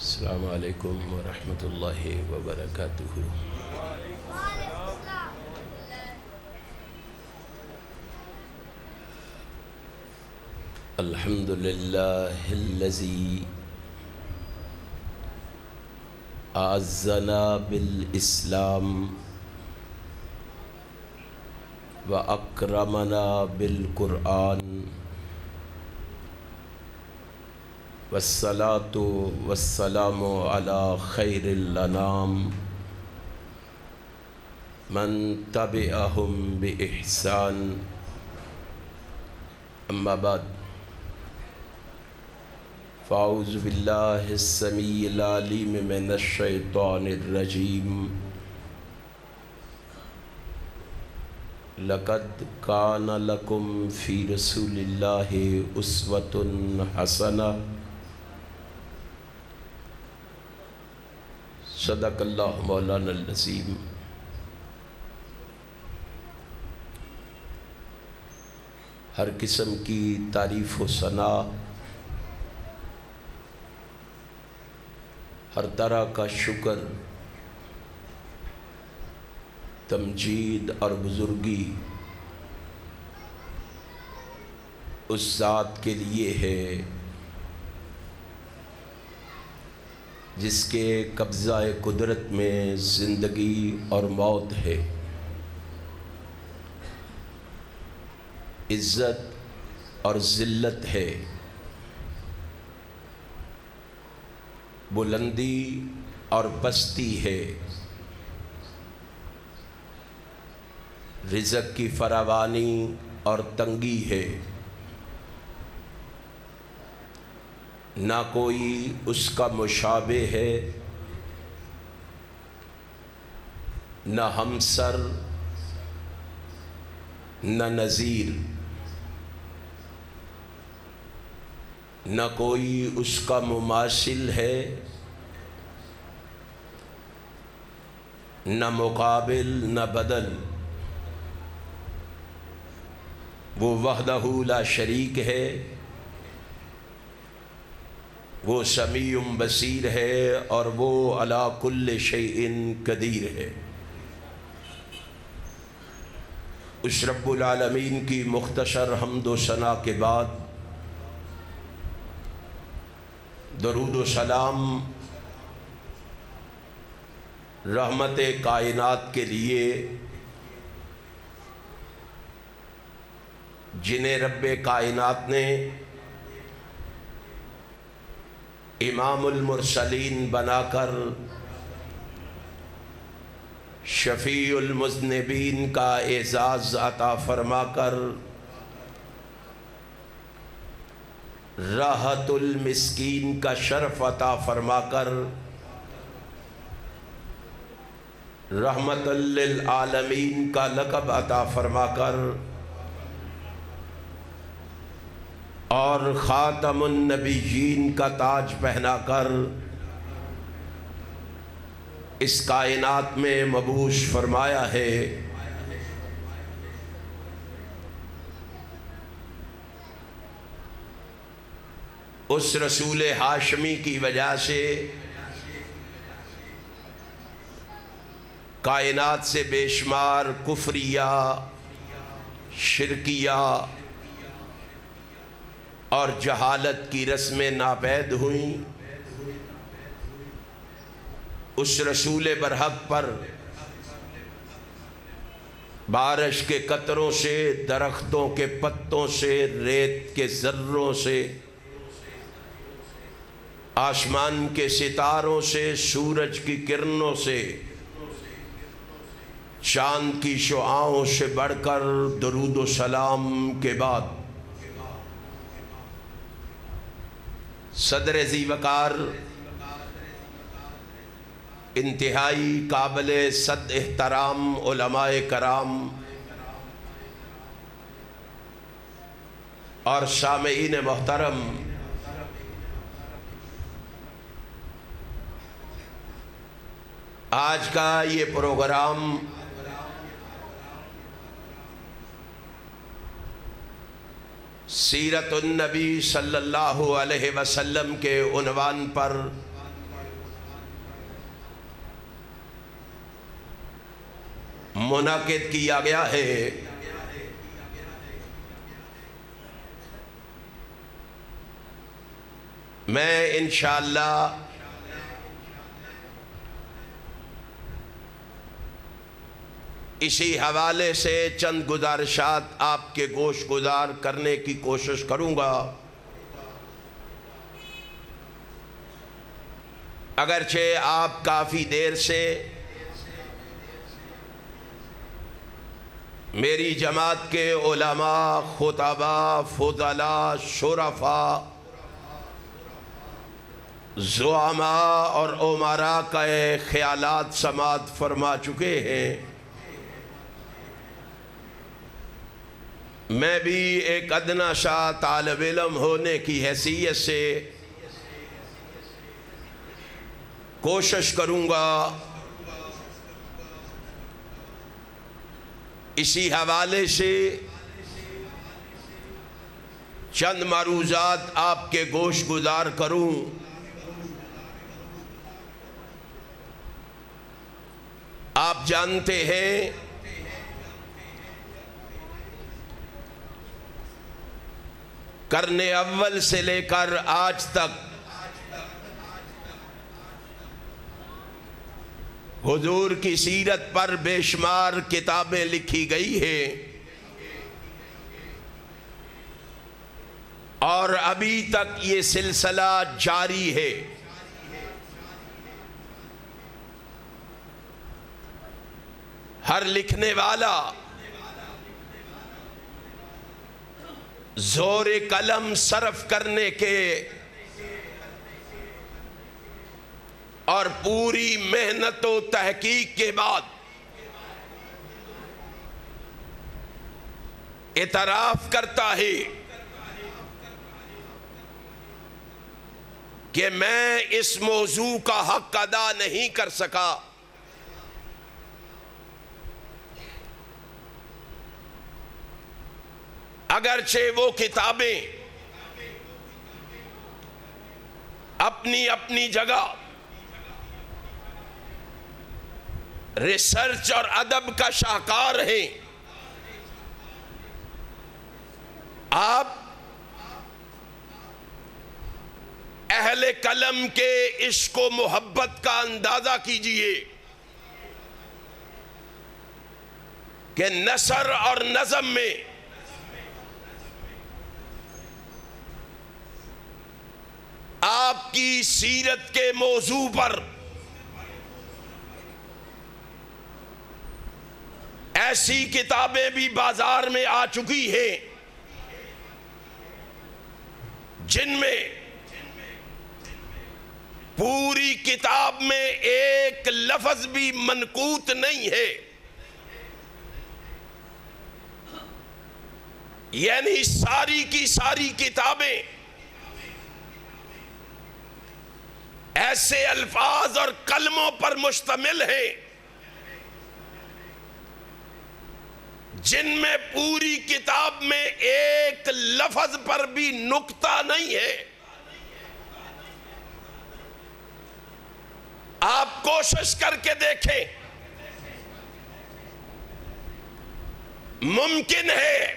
السلام علیکم ورحمۃ اللہ وبرکاتہ۔ الحمد للہ الذی اعزنا بالاسلام واکرمنا بالقرآن والصلاة والسلام علی خیر الانام من تبعہم بإحسان، اما بعد فاعوذ باللہ السمیع العلیم من الشیطان الرجیم۔ لقد کان لکم فی رسول اللہ اسوۃ حسنہ۔ صدق اللہ مولانا العظیم۔ ہر قسم کی تعریف و ثنا، ہر طرح کا شکر، تمجید اور بزرگی اس ذات کے لیے ہے جس کے قبضہ قدرت میں زندگی اور موت ہے، عزت اور ذلت ہے، بلندی اور پستی ہے، رزق کی فراوانی اور تنگی ہے۔ نہ کوئی اس کا مشابہ ہے، نہ ہمسر نہ نظیر، نہ کوئی اس کا مماثل ہے، نہ مقابل نہ بدل۔ وہ وحدہ لا شریک ہے، وہ سمیع بصیر ہے، اور وہ علی کل شیء قدیر ہے۔ اس رب العالمین کی مختصر حمد و ثنا کے بعد درود و سلام رحمت کائنات کے لیے، جنہیں رب کائنات نے امام المرسلین بنا کر شفیع المذنبین کا اعزاز عطا فرما کر راحت المسکین کا شرف عطا فرما کر رحمت للعالمین کا لقب عطا فرما کر اور خاتم النبیین کا تاج پہنا کر اس کائنات میں مبعوث فرمایا ہے۔ اس رسول ہاشمی کی وجہ سے کائنات سے بے شمار کفریہ، شرکیہ اور جہالت کی رسمیں ناپید ہوئیں۔ اس رسول برحق پر بارش کے قطروں سے، درختوں کے پتوں سے، ریت کے ذروں سے، آسمان کے ستاروں سے، سورج کی کرنوں سے، چاند کی شعاعوں سے بڑھ کر درود و سلام کے بعد صدر ذی وقار، انتہائی قابل صد احترام علماء کرام اور سامعین محترم، آج کا یہ پروگرام سیرت النبی صلی اللہ علیہ وسلم کے عنوان پر منعقد کیا گیا ہے۔ میں انشاءاللہ اسی حوالے سے چند گزارشات آپ کے گوش گزار کرنے کی کوشش کروں گا، اگرچہ آپ کافی دیر سے میری جماعت کے علماء، خطباء، فضلاء، شرفاء، زعماء اور امراء کا خیالات سماعت فرما چکے ہیں۔ میں بھی ایک ادنا شا طالب علم ہونے کی حیثیت سے کوشش کروں گا اسی حوالے سے چند معروضات آپ کے گوش گزار کروں۔ آپ جانتے ہیں قرن اول سے لے کر آج تک حضور کی سیرت پر بے شمار کتابیں لکھی گئی ہیں، اور ابھی تک یہ سلسلہ جاری ہے۔ ہر لکھنے والا زور قلم صرف کرنے کے اور پوری محنت و تحقیق کے بعد اعتراف کرتا ہے کہ میں اس موضوع کا حق ادا نہیں کر سکا۔ اگرچہ وہ کتابیں اپنی اپنی جگہ ریسرچ اور ادب کا شاہکار ہیں، آپ اہل قلم کے عشق و محبت کا اندازہ کیجئے کہ نثر اور نظم میں آپ کی سیرت کے موضوع پر ایسی کتابیں بھی بازار میں آ چکی ہیں جن میں پوری کتاب میں ایک لفظ بھی منقوط نہیں ہے، یعنی ساری کی ساری کتابیں ایسے الفاظ اور کلموں پر مشتمل ہیں جن میں پوری کتاب میں ایک لفظ پر بھی نقطہ نہیں ہے۔ آپ کوشش کر کے دیکھیں، ممکن ہے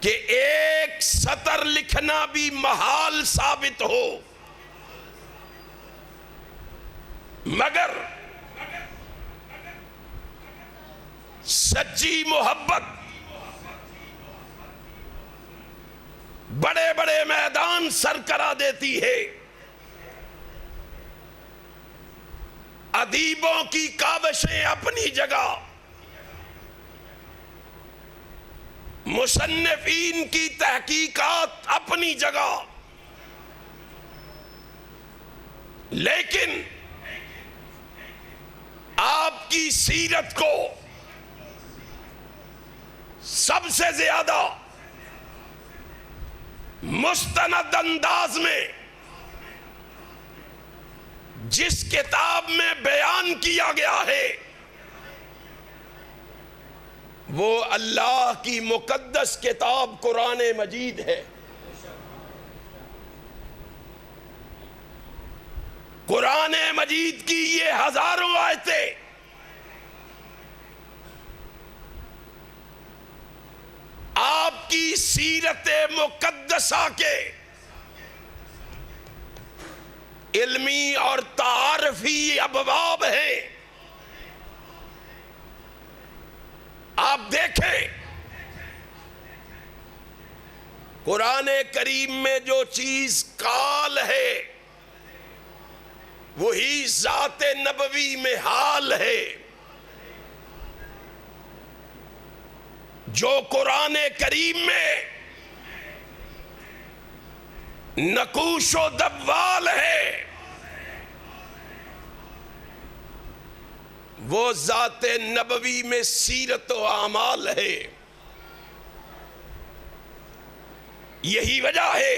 کہ ایک سطر لکھنا بھی محال ثابت ہو، مگر سچی محبت بڑے بڑے میدان سر کرا دیتی ہے۔ ادیبوں کی کاوشیں اپنی جگہ، مصنفین کی تحقیقات اپنی جگہ، لیکن آپ کی سیرت کو سب سے زیادہ مستند انداز میں جس کتاب میں بیان کیا گیا ہے وہ اللہ کی مقدس کتاب قرآن مجید ہے۔ قرآن مجید کی یہ ہزاروں آیتیں آپ کی سیرت مقدسہ کے علمی اور تعارفی ابواب ہیں. آپ دیکھیں قرآن کریم میں جو چیز کال ہے وہی ذات نبوی میں حال ہے. جو قرآن کریم میں نقوش و دوال ہے وہ ذات نبوی میں سیرت و اعمال ہے. یہی وجہ ہے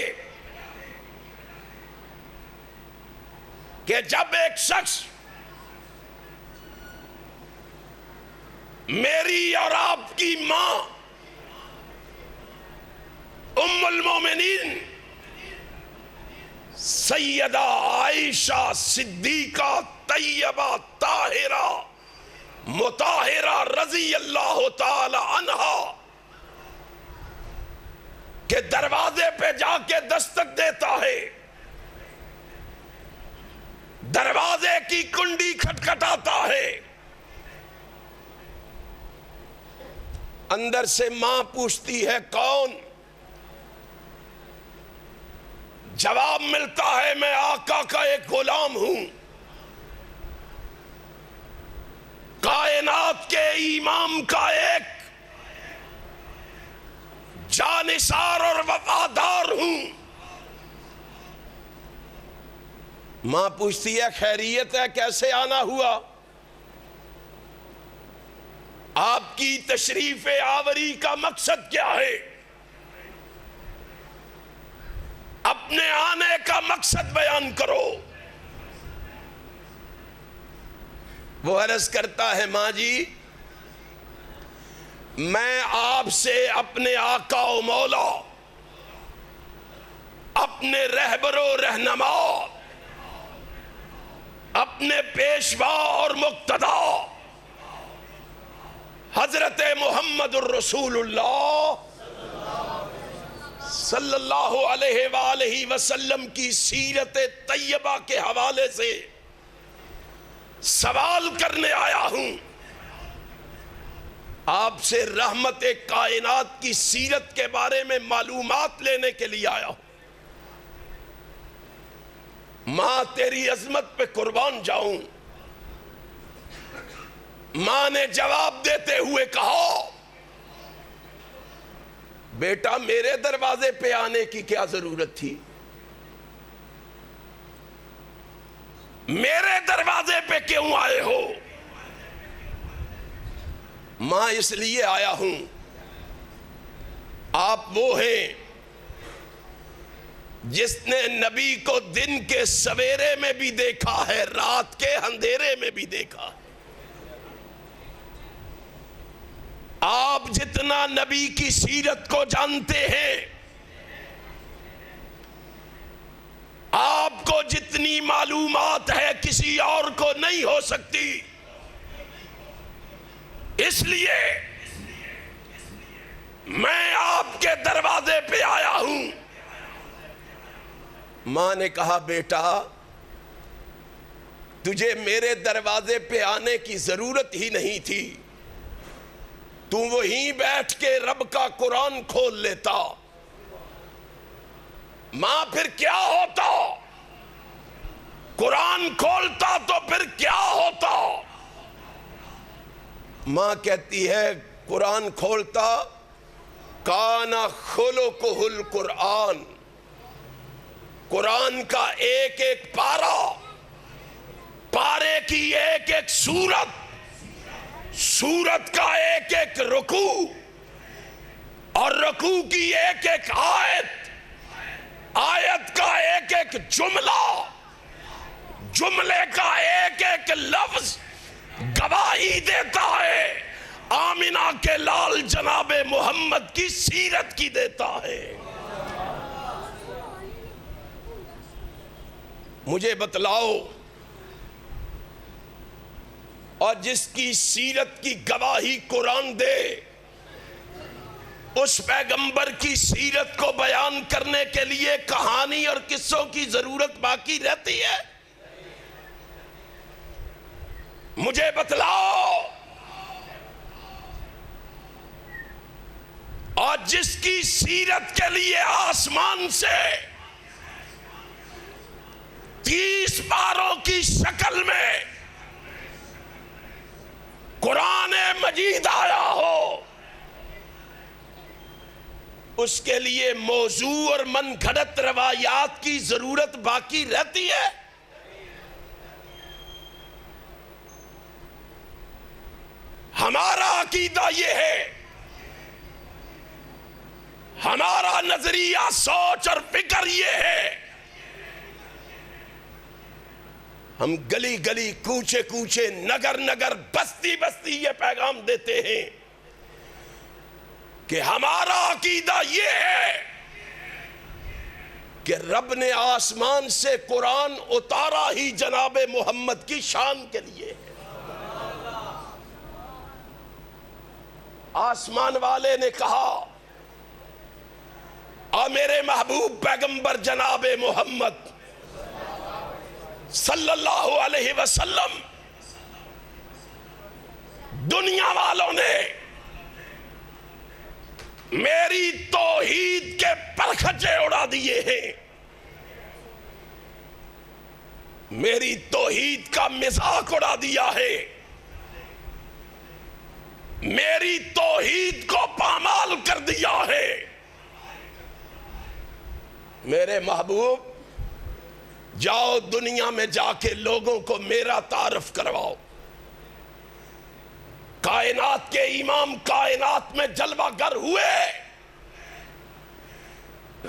کہ جب ایک شخص میری اور آپ کی ماں ام المومنین سیدہ عائشہ صدیقہ طیبہ طاہرہ مطہرہ رضی اللہ تعالی عنہا کے دروازے پہ جا کے دستک دیتا ہے، دروازے کی کنڈی کھٹکھٹاتا ہے، اندر سے ماں پوچھتی ہے کون؟ جواب ملتا ہے میں آقا کا ایک غلام ہوں، کائنات کے امام کا ایک جانثار اور وفادار ہوں. ماں پوچھتی ہے خیریت ہے، کیسے آنا ہوا؟ آپ کی تشریف آوری کا مقصد کیا ہے؟ اپنے آنے کا مقصد بیان کرو. وہ عرض کرتا ہے ماں جی میں آپ سے اپنے آقا و مولا، اپنے رہبر و رہنما، اپنے پیشوا اور مقتدا حضرت محمد الرسول اللہ صلی اللہ علیہ وآلہ وسلم کی سیرت طیبہ کے حوالے سے سوال کرنے آیا ہوں. آپ سے رحمت کائنات کی سیرت کے بارے میں معلومات لینے کے لیے آیا ہوں. ماں تیری عظمت پہ قربان جاؤں. ماں نے جواب دیتے ہوئے کہا بیٹا میرے دروازے پہ آنے کی کیا ضرورت تھی؟ میرے دروازے پہ کیوں آئے ہو؟ ماں اس لیے آیا ہوں آپ وہ ہیں جس نے نبی کو دن کے سویرے میں بھی دیکھا ہے، رات کے اندھیرے میں بھی دیکھا. آپ جتنا نبی کی سیرت کو جانتے ہیں، آپ کو جتنی معلومات ہے کسی اور کو نہیں ہو سکتی. اس لیے میں آپ کے دروازے پہ آیا ہوں. ماں نے کہا بیٹا تجھے میرے دروازے پہ آنے کی ضرورت ہی نہیں تھی، تو وہیں بیٹھ کے رب کا قرآن کھول لیتا. ماں پھر کیا ہوتا؟ قرآن کھولتا تو پھر کیا ہوتا؟ ماں کہتی ہے قرآن کھولتا کانا خلقہ القرآن، قرآن کا ایک ایک پارا، پارے کی ایک ایک سورت، سورت کا ایک ایک رکوع اور رکوع کی ایک ایک آیت، آیت کا ایک ایک جملہ، جملے کا ایک ایک لفظ گواہی دیتا ہے، آمنہ کے لال جناب محمد کی سیرت کی دیتا ہے. مجھے بتلاؤ اور جس کی سیرت کی گواہی قرآن دے، اس پیغمبر کی سیرت کو بیان کرنے کے لیے کہانی اور قصوں کی ضرورت باقی رہتی ہے؟ مجھے بتلاؤ۔ اور جس کی سیرت کے لیے آسمان سے 30 پاروں کی شکل میں قرآن مجید آیا ہو، اس کے لیے موضوع اور من گھڑت روایات کی ضرورت باقی رہتی ہے؟ ہمارا عقیدہ یہ ہے، ہمارا نظریہ، سوچ اور فکر یہ ہے، ہم گلی گلی، کوچے کوچے، نگر نگر، بستی بستی یہ پیغام دیتے ہیں کہ ہمارا عقیدہ یہ ہے کہ رب نے آسمان سے قرآن اتارا ہی جناب محمد کی شان کے لیے۔ آسمان والے نے کہا، اور میرے محبوب پیغمبر جناب محمد صلی اللہ علیہ وسلم، دنیا والوں نے میری توحید کے پرکھچے اڑا دیے ہیں، میری توحید کا مذاق اڑا دیا ہے، میری توحید کو پامال کر دیا ہے۔ میرے محبوب، جاؤ دنیا میں جا کے لوگوں کو میرا تعارف کرواؤ۔ کائنات کے امام کائنات میں جلوہ گر ہوئے،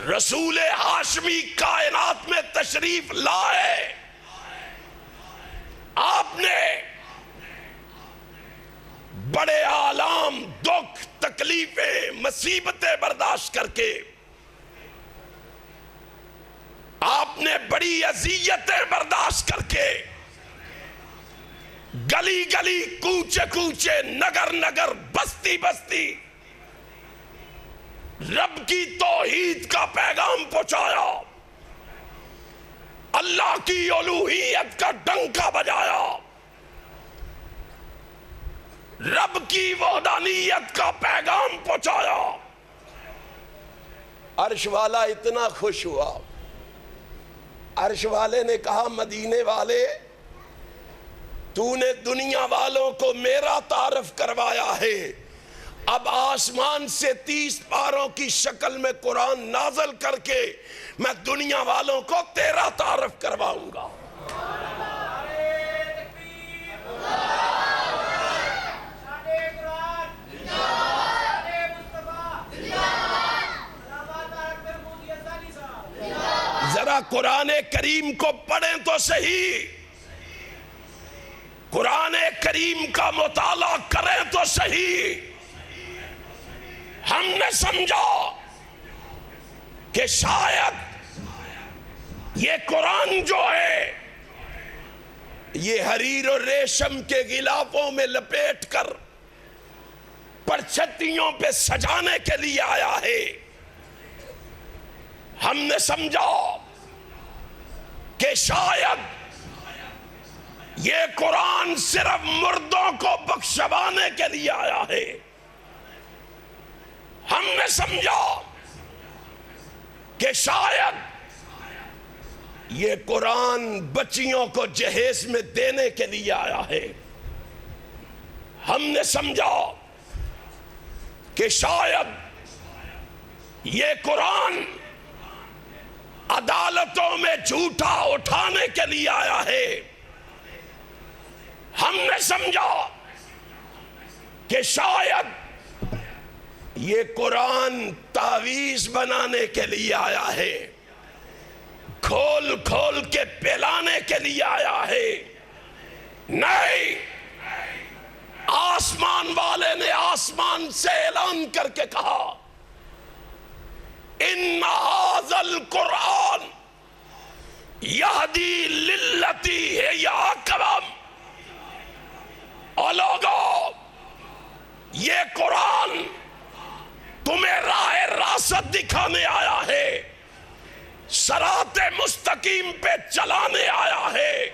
رسول ہاشمی کائنات میں تشریف لائے، آپ نے بڑے آلام، دکھ، تکلیفیں، مصیبتیں برداشت کر کے، آپ نے بڑی اذیتیں برداشت کر کے، گلی گلی، کوچے کوچے، نگر نگر، بستی بستی رب کی توحید کا پیغام پہنچایا، اللہ کی الوہیت کا ڈنکا بجایا، رب کی وحدانیت کا پیغام پہنچایا۔ عرش والا اتنا خوش ہوا، عرش والے نے کہا، مدینے والے، تو نے دنیا والوں کو میرا تعارف کروایا ہے، اب آسمان سے 30 پاروں کی شکل میں قرآن نازل کر کے میں دنیا والوں کو تیرا تعارف کرواؤں گا۔ ذرا قرآن کریم کو پڑھیں تو صحیح، قرآن کریم کا مطالعہ کریں تو صحیح۔ ہم نے سمجھا کہ شاید یہ قرآن جو ہے یہ حریر و ریشم کے غلافوں میں لپیٹ کر پرچھتیوں پہ سجانے کے لیے آیا ہے۔ ہم نے سمجھا کہ شاید یہ قرآن صرف مردوں کو بخشوانے کے لیے آیا ہے۔ ہم نے سمجھا کہ شاید یہ قرآن بچیوں کو جہیز میں دینے کے لیے آیا ہے۔ ہم نے سمجھا کہ شاید یہ قرآن عدالتوں میں جھوٹا اٹھانے کے لیے آیا ہے۔ ہم نے سمجھا کہ شاید یہ قرآن تعویذ بنانے کے لیے آیا ہے، کھول کھول کے پلانے کے لیے آیا ہے۔ نہیں، آسمان والے نے آسمان سے اعلان کر کے کہا، ان ھذا القرآن یہدی للتی ہی اقوم، لوگو، یہ قرآن تمہیں راہ راست دکھانے آیا ہے، صراط مستقیم پہ چلانے آیا ہے،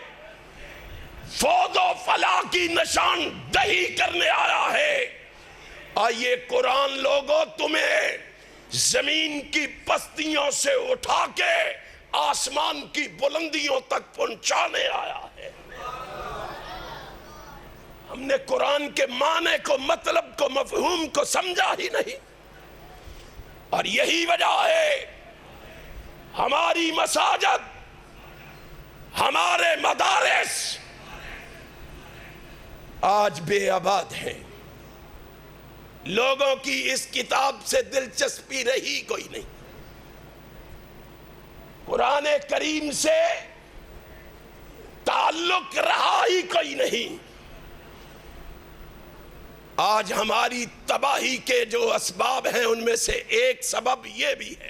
فوز و فلاح کی نشان دہی کرنے آیا ہے۔ آئیے قرآن لوگوں تمہیں زمین کی پستیوں سے اٹھا کے آسمان کی بلندیوں تک پہنچانے آیا ہے۔ ہم نے قرآن کے معنی کو، مطلب کو، مفہوم کو سمجھا ہی نہیں، اور یہی وجہ ہے ہماری مساجد، ہمارے مدارس آج بے آباد ہیں۔ لوگوں کی اس کتاب سے دلچسپی رہی کوئی نہیں، قرآن کریم سے تعلق رہا ہی کوئی نہیں۔ آج ہماری تباہی کے جو اسباب ہیں ان میں سے ایک سبب یہ بھی ہے،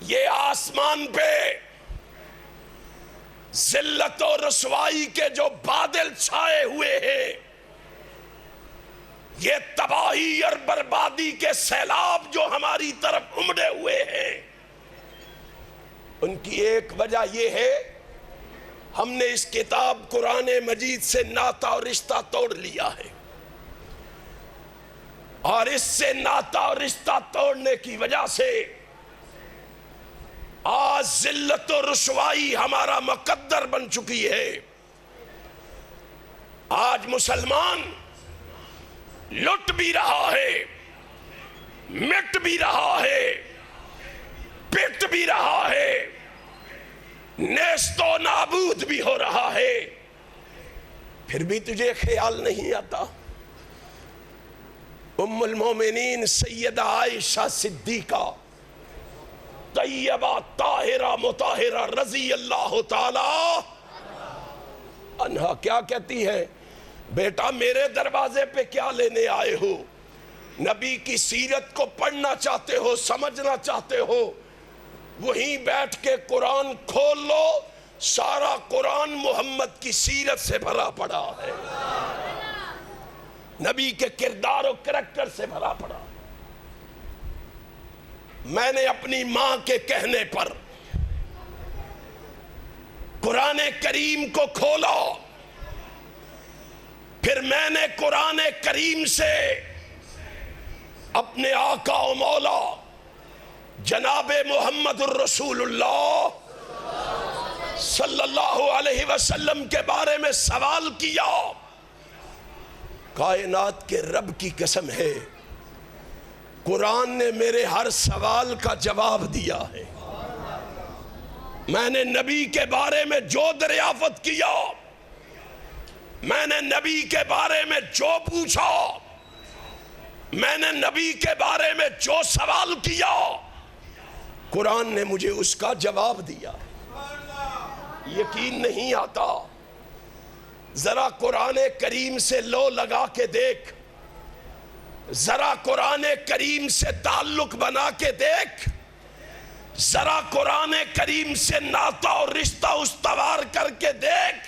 یہ آسمان پہ ذلت و رسوائی کے جو بادل چھائے ہوئے ہیں، یہ تباہی اور بربادی کے سیلاب جو ہماری طرف امڑے ہوئے ہیں، ان کی ایک وجہ یہ ہے ہم نے اس کتاب قرآن مجید سے ناطہ اور رشتہ توڑ لیا ہے، اور اس سے ناطہ اور رشتہ توڑنے کی وجہ سے آج ذلت و رسوائی ہمارا مقدر بن چکی ہے۔ آج مسلمان لٹ بھی رہا ہے، مٹ بھی رہا ہے، پٹ بھی رہا ہے، نیست و نابود بھی ہو رہا ہے، پھر بھی تجھے خیال نہیں آتا۔ ام المومنین سیدہ عائشہ صدیقہ طیبہ طاہرہ مطہرہ رضی اللہ تعالی عنہا کیا کہتی ہے؟ بیٹا میرے دروازے پہ کیا لینے آئے ہو؟ نبی کی سیرت کو پڑھنا چاہتے ہو، سمجھنا چاہتے ہو، وہیں بیٹھ کے قرآن کھول لو، سارا قرآن محمد کی سیرت سے بھرا پڑا ہے، نبی کے کردار و کریکٹر سے بھرا پڑا۔ میں نے اپنی ماں کے کہنے پر قرآن کریم کو کھولا، پھر میں نے قرآن کریم سے اپنے آقا و مولا جناب محمد الرسول اللہ صلی اللہ علیہ وسلم کے بارے میں سوال کیا۔ کائنات کے رب کی قسم ہے، قرآن نے میرے ہر سوال کا جواب دیا ہے۔ میں نے نبی کے بارے میں جو دریافت کیا، میں نے نبی کے بارے میں جو پوچھا، میں نے نبی کے بارے میں جو سوال کیا، قرآن نے مجھے اس کا جواب دیا۔ یقین نہیں آتا؟ ذرا قرآن کریم سے لو لگا کے دیکھ، ذرا قرآن کریم سے تعلق بنا کے دیکھ، ذرا قرآن کریم سے ناطہ اور رشتہ استوار کر کے دیکھ۔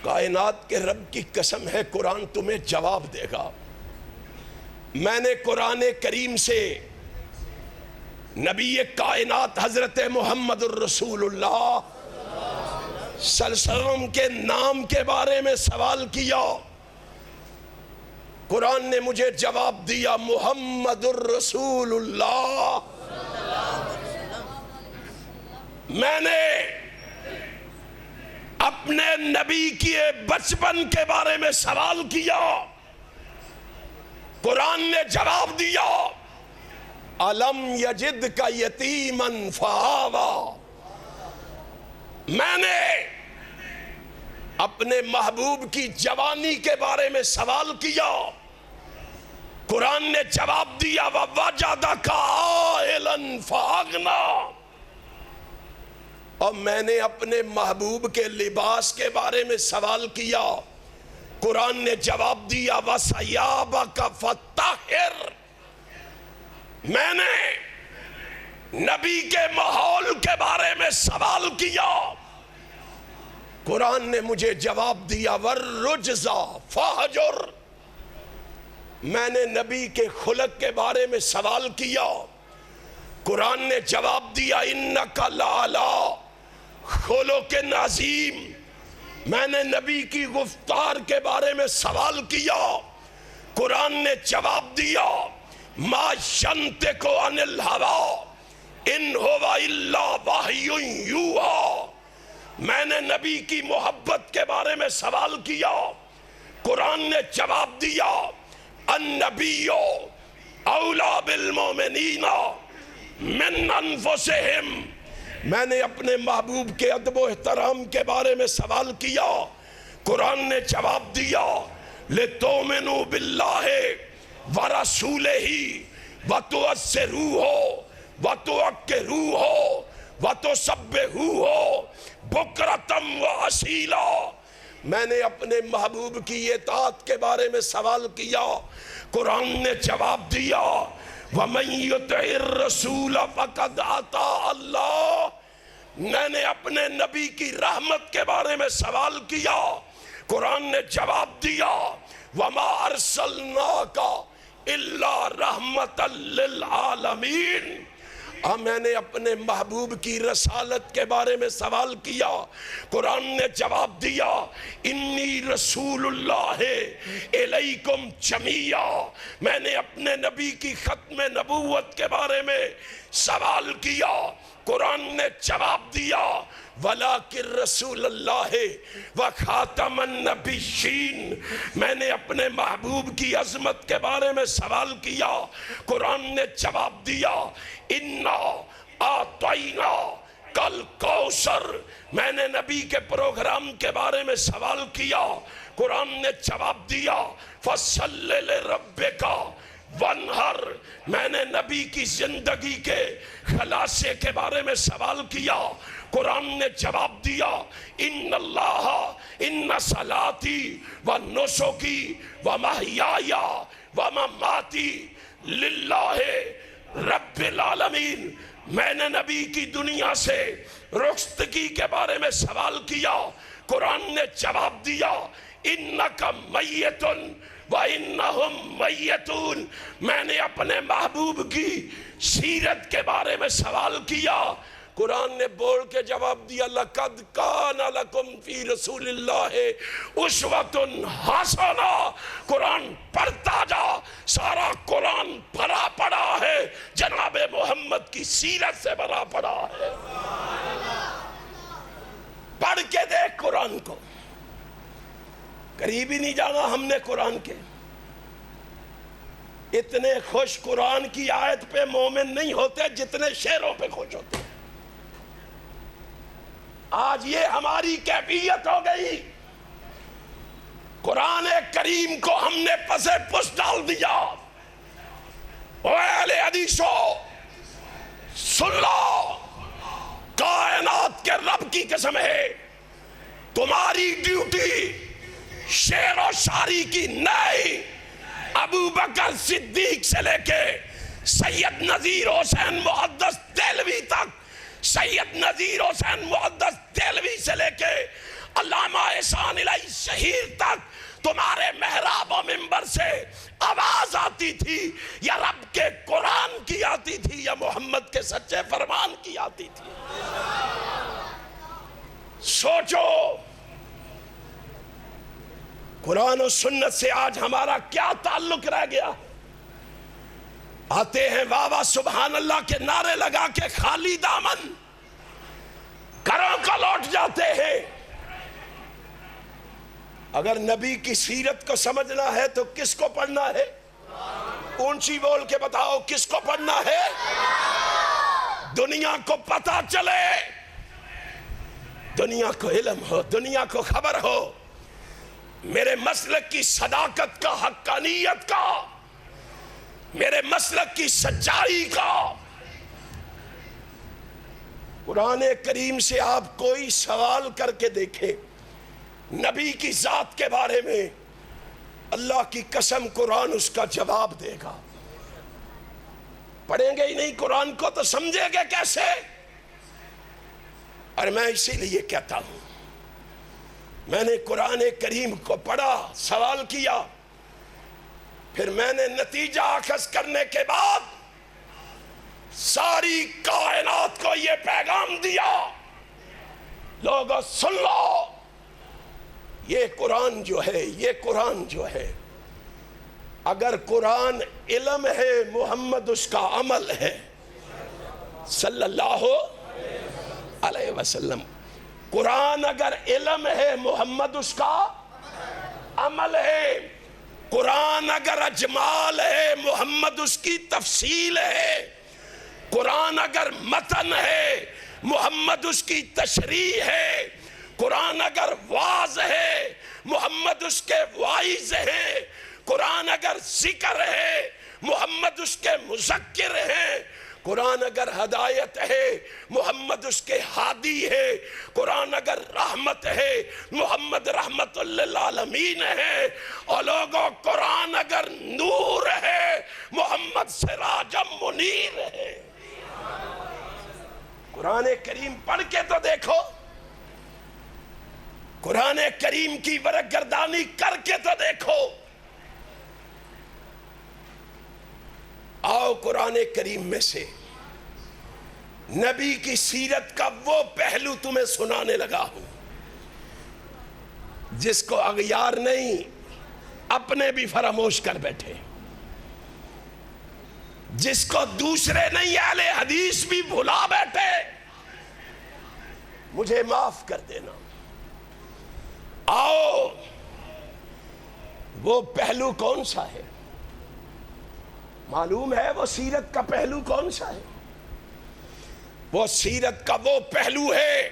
کائنات کے رب کی قسم ہے قرآن تمہیں جواب دے گا۔ میں نے قرآن کریم سے نبی کائنات حضرت محمد الرسول اللہ صلی اللہ علیہ وسلم کے نام کے بارے میں سوال کیا، قرآن نے مجھے جواب دیا محمد الرسول اللہ۔ میں نے اپنے نبی کے بچپن کے بارے میں سوال کیا، قرآن نے جواب دیا الم یجدک یتیما فآویٰ۔ میں نے اپنے محبوب کی جوانی کے بارے میں سوال کیا، قرآن نے جواب دیا وَوَجَدَكَ عَائِلًا فَأَغْنَىٰ۔ اور میں نے اپنے محبوب کے لباس کے بارے میں سوال کیا، قرآن نے جواب دیا وَثِيَابَكَ فَطَّهِّرْ۔ میں نے نبی کے ماحول کے بارے میں سوال کیا، قرآن نے مجھے جواب دیا والرجزا فہجر، میں نے نبی کے خلق کے بارے میں سوال کیا، قرآن نے جواب دیا انک لعلی خلق عظیم، میں نے نبی کی گفتار کے بارے میں سوال کیا، قرآن نے جواب دیا ما ینطق عن الہوی ان ہو الا وحی یوحی، میں نے نبی کی محبت کے بارے میں سوال کیا، قرآن نے جواب دیا النبی اولا بالمؤمنین من انفسہم، میں نے اپنے محبوب کے ادب و احترام کے بارے میں سوال کیا، قرآن نے جواب دیا لِتُؤْمِنُوا بِاللَّهِ وَرَسُولِهِ وَتُعَزِّرُوهُ وَتُوَقِّرُوهُ وَتُسَبِّحُوهُ بُكْرَةً وَأَصِيلًا، میں نے اپنے محبوب کی اطاعت کے بارے میں سوال کیا، قرآن نے جواب دیا وَمَن يُطِعِ الرَّسُولَ فَقَدْ أَطَاعَ اللَّهَ، میں نے اپنے نبی کی رحمت کے بارے میں سوال کیا، قرآن نے جواب دیا وَمَا أَرْسَلْنَاكَ إِلَّا رَحْمَةً لِلْعَالَمِينَ، میں نے اپنے محبوب کی رسالت کے بارے میں سوال کیا، قرآن نے جواب دیا انی رسول اللہ الیکم جمیعا، میں نے اپنے نبی کی ختم نبوت کے بارے میں سوال کیا، قرآن نے جواب دیا وَلَٰكِن رسول اللہ وَخَاتَمَ النَّبِيِّينَ، میں نے اپنے محبوب کی عظمت کے بارے میں سوال کیا، قرآن نے جواب دیا اِنَّا أَعْطَيْنَاكَ الْكَوْثَرَ، میں نے نبی کے پروگرام کے بارے میں سوال کیا، قرآن نے جواب دیا فَصَلِّ لِرَبِّكَ وَانْحَرْ، میں نے نبی کی زندگی کے خلاصے کے بارے میں سوال کیا، قرآن نے جواب دیا ان اللہ ان صلاتی و نسکی و محیای و مماتی للہ رب العالمین، میں نے نبی کی دنیا سے رخصتگی کے بارے میں سوال کیا، قرآن نے جواب دیا انک میت وَإِنَّهُمْ مَيَّتُونَ، میں نے اپنے محبوب کی سیرت کے بارے میں سوال کیا، قرآن نے بول کے جواب دیا لَقَدْ كَانَ لَكُمْ فِي رَسُولِ اللَّهِ أُسْوَةٌ حَسَنَةٌ، قرآن پڑھتا جا، سارا قرآن بھرا پڑا ہے جناب محمد کی سیرت سے بھرا پڑا ہے، پڑھ کے دیکھ قرآن کو، قریب ہی نہیں جانا ہم نے قرآن کے، اتنے خوش قرآن کی آیت پہ مومن نہیں ہوتے جتنے شعروں پہ خوش ہوتے، آج یہ ہماری کیفیت ہو گئی، قرآن کریم کو ہم نے پسے پس ڈال دیا، اے اہل حدیثو سن لو، کائنات کے رب کی قسم ہے تمہاری ڈیوٹی شعر و شاعری کی نئی، ابو بکر صدیق سے لے کے سید نذیر حسین محدث دہلوی تک، سید نذیر حسین محدث دہلوی سے لے کے علامہ احسان الہی شہیر تک تمہارے محراب و منبر سے آواز آتی تھی، یا رب کے قرآن کی آتی تھی یا محمد کے سچے فرمان کی آتی تھی؟ سوچو قرآن و سنت سے آج ہمارا کیا تعلق رہ گیا؟ آتے ہیں واہ واہ سبحان اللہ کے نعرے لگا کے خالی دامن گھروں کو لوٹ جاتے ہیں۔ اگر نبی کی سیرت کو سمجھنا ہے تو کس کو پڑھنا ہے؟ اونچی بول کے بتاؤ کس کو پڑھنا ہے؟ دنیا کو پتہ چلے، دنیا کو علم ہو، دنیا کو خبر ہو میرے مسلک کی صداقت کا، حقانیت کا، میرے مسلک کی سچائی کا۔ قرآن کریم سے آپ کوئی سوال کر کے دیکھیں نبی کی ذات کے بارے میں، اللہ کی قسم قرآن اس کا جواب دے گا۔ پڑھیں گے ہی نہیں قرآن کو تو سمجھیں گے کیسے؟ اور میں اسی لیے کہتا ہوں میں نے قرآن کریم کو پڑھا، سوال کیا، پھر میں نے نتیجہ اخذ کرنے کے بعد ساری کائنات کو یہ پیغام دیا، لوگوں سن لو، یہ قرآن جو ہے اگر قرآن علم ہے، محمد اس کا عمل ہے صلی اللہ علیہ وسلم۔ قرآن اگر علم ہے، محمد اس کا عمل ہے۔ قرآن اگر اجمال ہے، محمد اس کی تفصیل ہے۔ قرآن اگر متن ہے، محمد اس کی تشریح ہے۔ قرآن اگر واعظ ہے، محمد اس کے واعظ ہیں۔ قرآن اگر ذکر ہے، محمد اس کے مذکر ہیں۔ قرآن اگر ہدایت ہے، محمد اس کے ہادی ہے۔ قرآن اگر رحمت ہے، محمد رحمت للعالمین ہے۔ اور لوگوں، قرآن اگر نور ہے، محمد سراج منیر ہے۔ قرآن کریم پڑھ کے تو دیکھو، قرآن کریم کی ورق گردانی کر کے تو دیکھو۔ آؤ قرآن کریم میں سے نبی کی سیرت کا وہ پہلو تمہیں سنانے لگا ہوں جس کو اغیار نہیں، اپنے بھی فراموش کر بیٹھے، جس کو دوسرے نہیں، اہل حدیث بھی بھلا بیٹھے۔ مجھے معاف کر دینا۔ آؤ، وہ پہلو کون سا ہے؟ معلوم ہے وہ سیرت کا پہلو کون سا ہے؟ وہ سیرت کا وہ پہلو ہے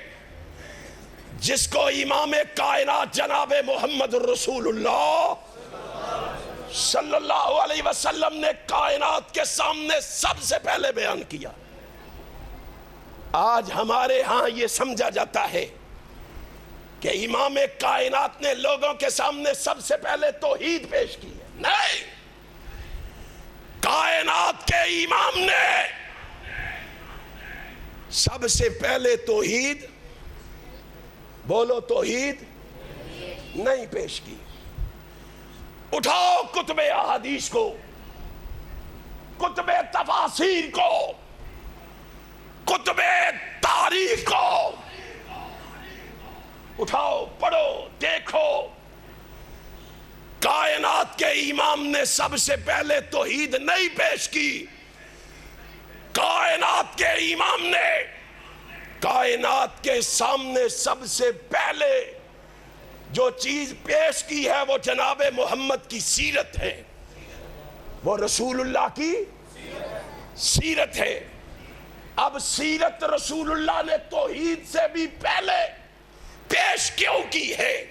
جس کو امام کائنات جناب محمد الرسول اللہ صلی اللہ علیہ وسلم نے کائنات کے سامنے سب سے پہلے بیان کیا۔ آج ہمارے ہاں یہ سمجھا جاتا ہے کہ امام کائنات نے لوگوں کے سامنے سب سے پہلے توحید پیش کی ہے۔ نہیں، کائنات کے امام نے سب سے پہلے توحید، بولو توحید، نہیں پیش کی۔ اٹھاؤ کتب احادیث کو، کتب تفاسیر کو، کتب تاریخ کو اٹھاؤ، پڑھو، دیکھو۔ کائنات کے امام نے سب سے پہلے توحید نہیں پیش کی۔ کائنات کے امام نے کائنات کے سامنے سب سے پہلے جو چیز پیش کی ہے وہ جناب محمد کی سیرت ہے، وہ رسول اللہ کی سیرت ہے۔ اب سیرت رسول اللہ نے توحید سے بھی پہلے پیش کیوں کی ہے؟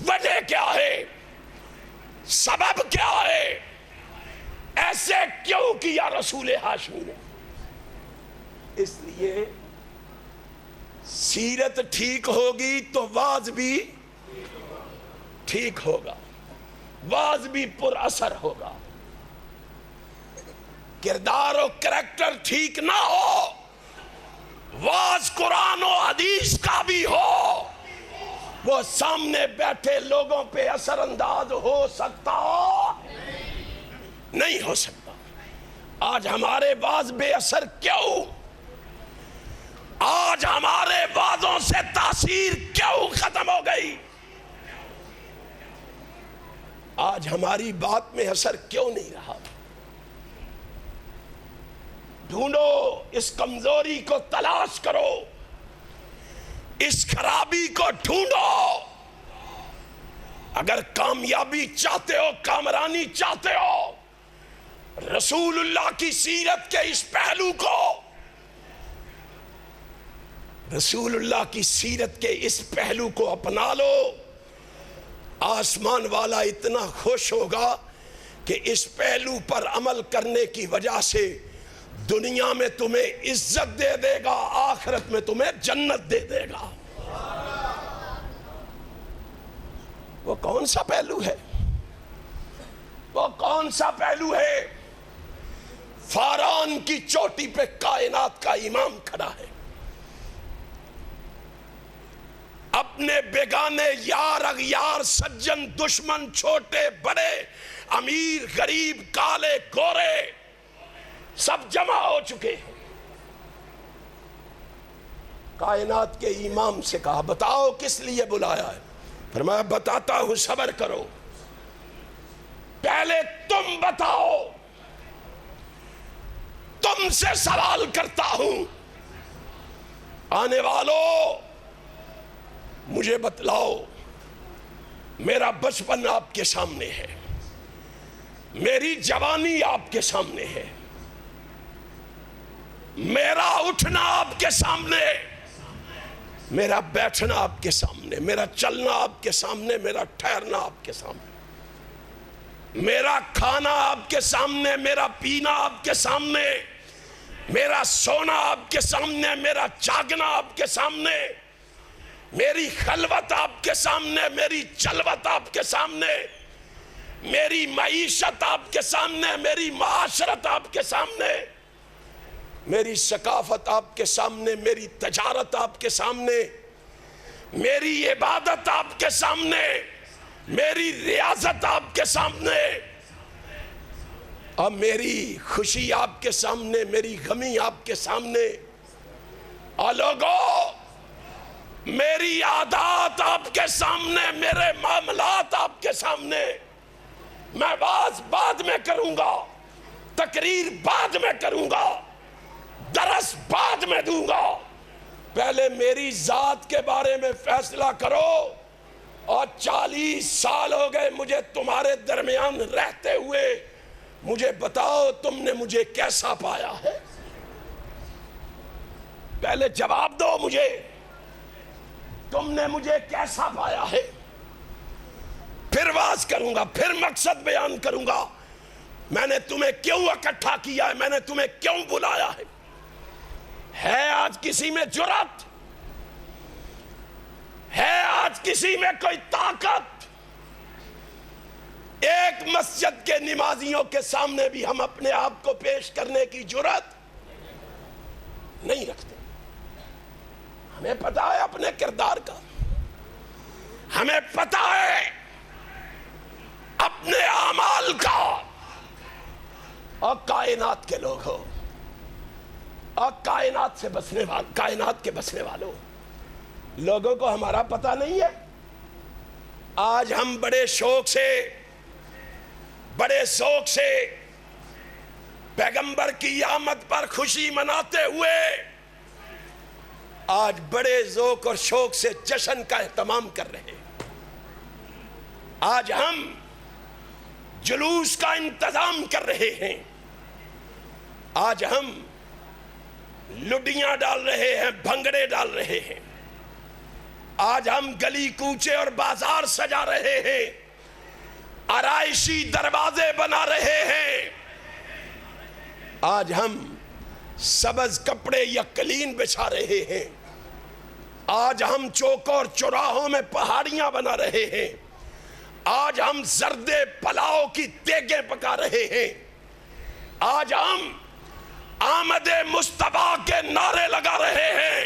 وجہ کیا ہے؟ سبب کیا ہے؟ ایسے کیوں کیا رسول ہاشمی نے؟ اس لیے سیرت ٹھیک ہوگی تو واعظ بھی ٹھیک ہوگا، واعظ بھی پر اثر ہوگا۔ کردار و کریکٹر ٹھیک نہ ہو، واعظ قرآن و حدیث کا بھی ہو، وہ سامنے بیٹھے لوگوں پہ اثر انداز ہو سکتا ہو؟ نہیں ہو سکتا۔ آج ہمارے واعظ بے اثر کیوں؟ آج ہمارے واعظوں سے تاثیر کیوں ختم ہو گئی؟ آج ہماری بات میں اثر کیوں نہیں رہا؟ ڈھونڈو، اس کمزوری کو تلاش کرو، اس خرابی کو ڈھونڈو۔ اگر کامیابی چاہتے ہو، کامرانی چاہتے ہو، رسول اللہ کی سیرت کے اس پہلو کو، رسول اللہ کی سیرت کے اس پہلو کو اپنا لو۔ آسمان والا اتنا خوش ہوگا کہ اس پہلو پر عمل کرنے کی وجہ سے دنیا میں تمہیں عزت دے دے گا، آخرت میں تمہیں جنت دے دے گا۔ وہ کون سا پہلو ہے؟ وہ کون سا پہلو ہے؟ فاران کی چوٹی پہ کائنات کا امام کھڑا ہے، اپنے اپنے بیگانے یار اغیار سجن دشمن چھوٹے بڑے امیر غریب کالے گورے سب جمع ہو چکے ہیں. کائنات کے امام سے کہا بتاؤ کس لیے بلایا ہے؟ فرمایا بتاتا ہوں صبر کرو. پہلے تم بتاؤ, تم سے سوال کرتا ہوں. آنے والوں مجھے بتلاؤ, میرا بچپن آپ کے سامنے ہے, میری جوانی آپ کے سامنے ہے, میرا اٹھنا آپ کے سامنے, میرا بیٹھنا آپ کے سامنے, میرا چلنا آپ کے سامنے, میرا ٹھہرنا آپ کے سامنے, میرا کھانا آپ کے سامنے, میرا پینا آپ کے سامنے, میرا سونا آپ کے سامنے, میرا جاگنا آپ کے سامنے, میری خلوت آپ کے سامنے, میری جلوت آپ کے سامنے, میری معیشت آپ کے سامنے, میری معاشرت آپ کے سامنے, میری ثقافت آپ کے سامنے, میری تجارت آپ کے سامنے, میری عبادت آپ کے سامنے, میری ریاضت آپ کے سامنے, اور میری خوشی آپ کے سامنے, میری غمی آپ کے سامنے. اور لوگوں میری عادات آپ کے سامنے, میرے معاملات آپ کے سامنے. میں واز بعد میں کروں گا, تقریر بعد میں کروں گا, درس بعد میں دوں گا. پہلے میری ذات کے بارے میں فیصلہ کرو. اور 40 سال ہو گئے مجھے تمہارے درمیان رہتے ہوئے, مجھے بتاؤ تم نے مجھے کیسا پایا ہے؟ پہلے جواب دو مجھے, تم نے مجھے کیسا پایا ہے؟ پھر واز کروں گا, پھر مقصد بیان کروں گا. میں نے تمہیں کیوں اکٹھا کیا ہے, میں نے تمہیں کیوں بلایا ہے. ہے آج کسی میں جرات؟ ہے آج کسی میں کوئی طاقت؟ ایک مسجد کے نمازیوں کے سامنے بھی ہم اپنے آپ کو پیش کرنے کی جرات نہیں رکھتے. ہمیں پتا ہے اپنے کردار کا, ہمیں پتا ہے اپنے اعمال کا. اور کائنات کے لوگ ہو, اور کائنات سے بسنے والے, کائنات کے بسنے والوں, لوگوں کو ہمارا پتہ نہیں ہے. آج ہم بڑے شوق سے, بڑے ذوق سے پیغمبر کی آمد پر خوشی مناتے ہوئے آج بڑے ذوق اور شوق سے جشن کا اہتمام کر رہے ہیں. آج ہم جلوس کا انتظام کر رہے ہیں. آج ہم لڈیاں ڈال رہے ہیں, بھنگڑے ڈال رہے ہیں. آج ہم گلی کوچے اور بازار سجا رہے ہیں, آرائشی دروازے بنا رہے ہیں. آج ہم سبز کپڑے یا قلین بچھا رہے ہیں. آج ہم چوکوں اور چوراہوں میں پہاڑیاں بنا رہے ہیں. آج ہم زرد پلاؤ کی دیگیں پکا رہے ہیں. آج ہم آمد مصطفیٰ کے نعرے لگا رہے ہیں.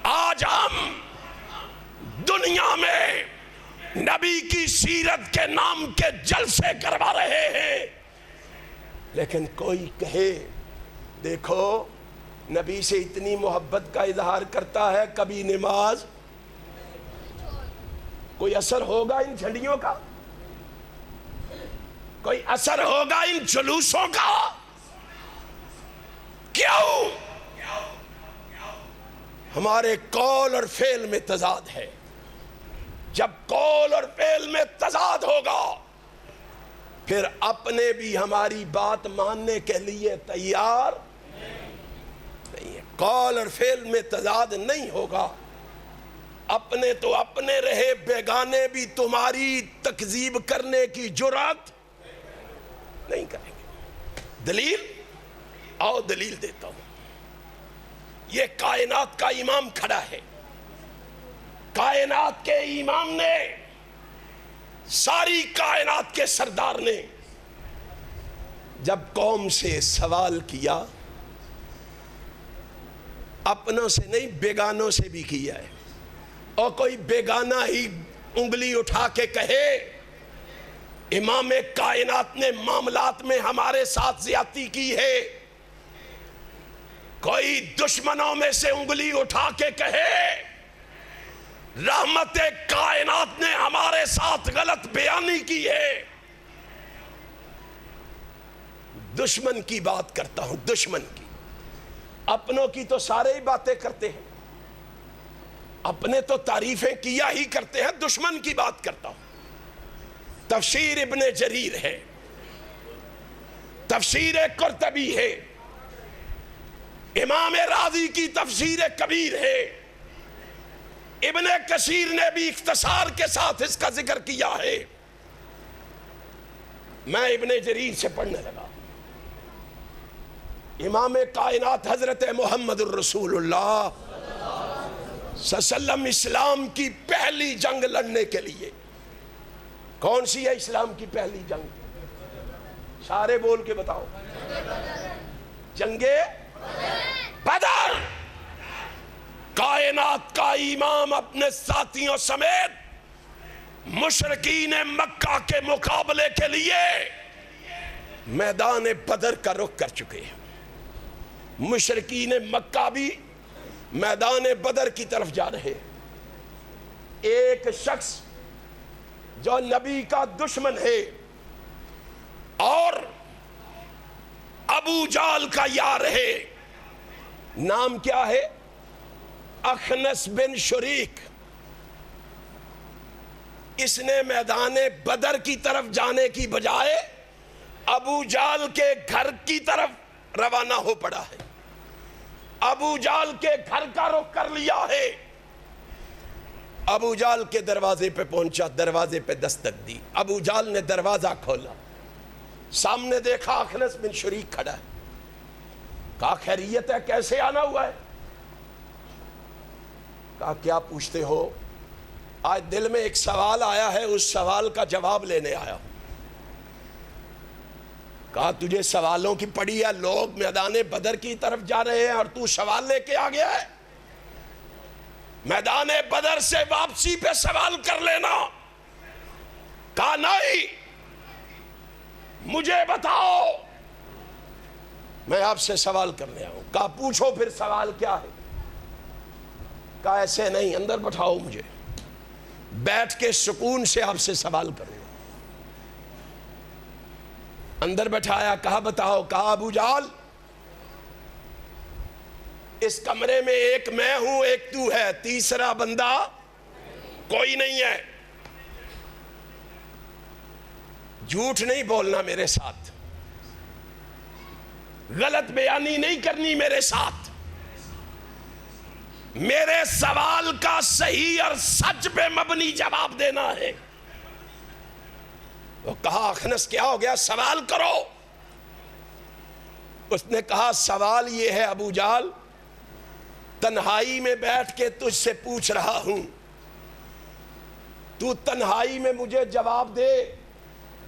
آج ہم دنیا میں نبی کی سیرت کے نام کے جلسے کروا رہے ہیں. لیکن کوئی کہے دیکھو نبی سے اتنی محبت کا اظہار کرتا ہے, کبھی نماز, کوئی اثر ہوگا ان جھنڈیوں کا؟ کوئی اثر ہوگا ان جلوسوں کا؟ کیوں؟ ہمارے قول اور فعل میں تضاد ہے. جب قول اور فعل میں تضاد ہوگا پھر اپنے بھی ہماری بات ماننے کے لیے تیار نہیں ہے. قول اور فعل میں تضاد نہیں ہوگا, اپنے تو اپنے رہے, بیگانے بھی تمہاری تکذیب کرنے کی جرات نہیں کریں گے. دلیل آؤ دلیل دیتا ہوں. یہ کائنات کا امام کھڑا ہے. کائنات کے امام نے, ساری کائنات کے سردار نے جب قوم سے سوال کیا, اپنوں سے نہیں بیگانوں سے بھی کیا ہے, اور کوئی بیگانہ ہی انگلی اٹھا کے کہے امام کائنات نے معاملات میں ہمارے ساتھ زیادتی کی ہے، کوئی دشمنوں میں سے انگلی اٹھا کے کہے رحمت کائنات نے ہمارے ساتھ غلط بیانی کی ہے، دشمن کی بات کرتا ہوں، دشمن کی۔ اپنوں کی تو سارے ہی باتیں کرتے ہیں، اپنے تو تعریفیں کیا ہی کرتے ہیں، دشمن کی بات کرتا ہوں۔ تفسیر ابن جریر ہے، تفسیر قرطبی ہے، امام راضی کی تفسیر کبیر ہے، ابن کثیر نے بھی اختصار کے ساتھ اس کا ذکر کیا ہے۔ میں ابن جریر سے پڑھنے لگا، امام کائنات حضرت محمد الرسول اللہ صلی اللہ علیہ وسلم اسلام کی پہلی جنگ لڑنے کے لیے، کون سی ہے اسلام کی پہلی جنگ؟ سارے بول کے بتاؤ۔ جنگ بدر۔ کائنات کا امام اپنے ساتھیوں سمیت مشرکین مکہ کے مقابلے کے لیے میدان بدر کا رخ کر چکے ہیں۔ مشرکین مکہ بھی میدان بدر کی طرف جا رہے ہیں۔ ایک شخص جو نبی کا دشمن ہے اور ابو جال کا یار ہے، نام کیا ہے؟ اخنس بن شریک۔ اس نے میدان بدر کی طرف جانے کی بجائے ابو جال کے گھر کی طرف روانہ ہو پڑا ہے، ابو جال کے گھر کا رخ کر لیا ہے۔ ابو جال کے دروازے پہ پہنچا، دروازے پہ دستک دی، ابو جال نے دروازہ کھولا، سامنے دیکھا اخنس بن شریک کھڑا ہے۔ کہا خیریت ہے، کیسے آنا ہوا ہے؟ کہا کیا پوچھتے ہو؟ آج دل میں ایک سوال آیا ہے، اس سوال کا جواب لینے آیا ہوں۔ کہا تجھے سوالوں کی پڑی ہے، لوگ میدان بدر کی طرف جا رہے ہیں اور تو سوال لے کے آ گیا ہے؟ میدان بدر سے واپسی پہ سوال کر لینا۔ کہا نہیں، مجھے بتاؤ، میں آپ سے سوال کرنے آؤں۔ کہا پوچھو پھر سوال کیا ہے؟ کہا ایسے نہیں، اندر بٹھاؤ مجھے، بیٹھ کے سکون سے آپ سے سوال کروں۔ اندر بٹھایا، کہا بتاؤ۔ کہا ابو جال، اس کمرے میں ایک میں ہوں، ایک تو ہے، تیسرا بندہ کوئی نہیں ہے، جھوٹ نہیں بولنا میرے ساتھ، غلط بیانی نہیں کرنی میرے ساتھ، میرے سوال کا صحیح اور سچ پہ مبنی جواب دینا ہے۔ وہ کہا اخنس کیا ہو گیا، سوال کرو۔ اس نے کہا سوال یہ ہے ابو جال، تنہائی میں بیٹھ کے تجھ سے پوچھ رہا ہوں، تو تنہائی میں مجھے جواب دے،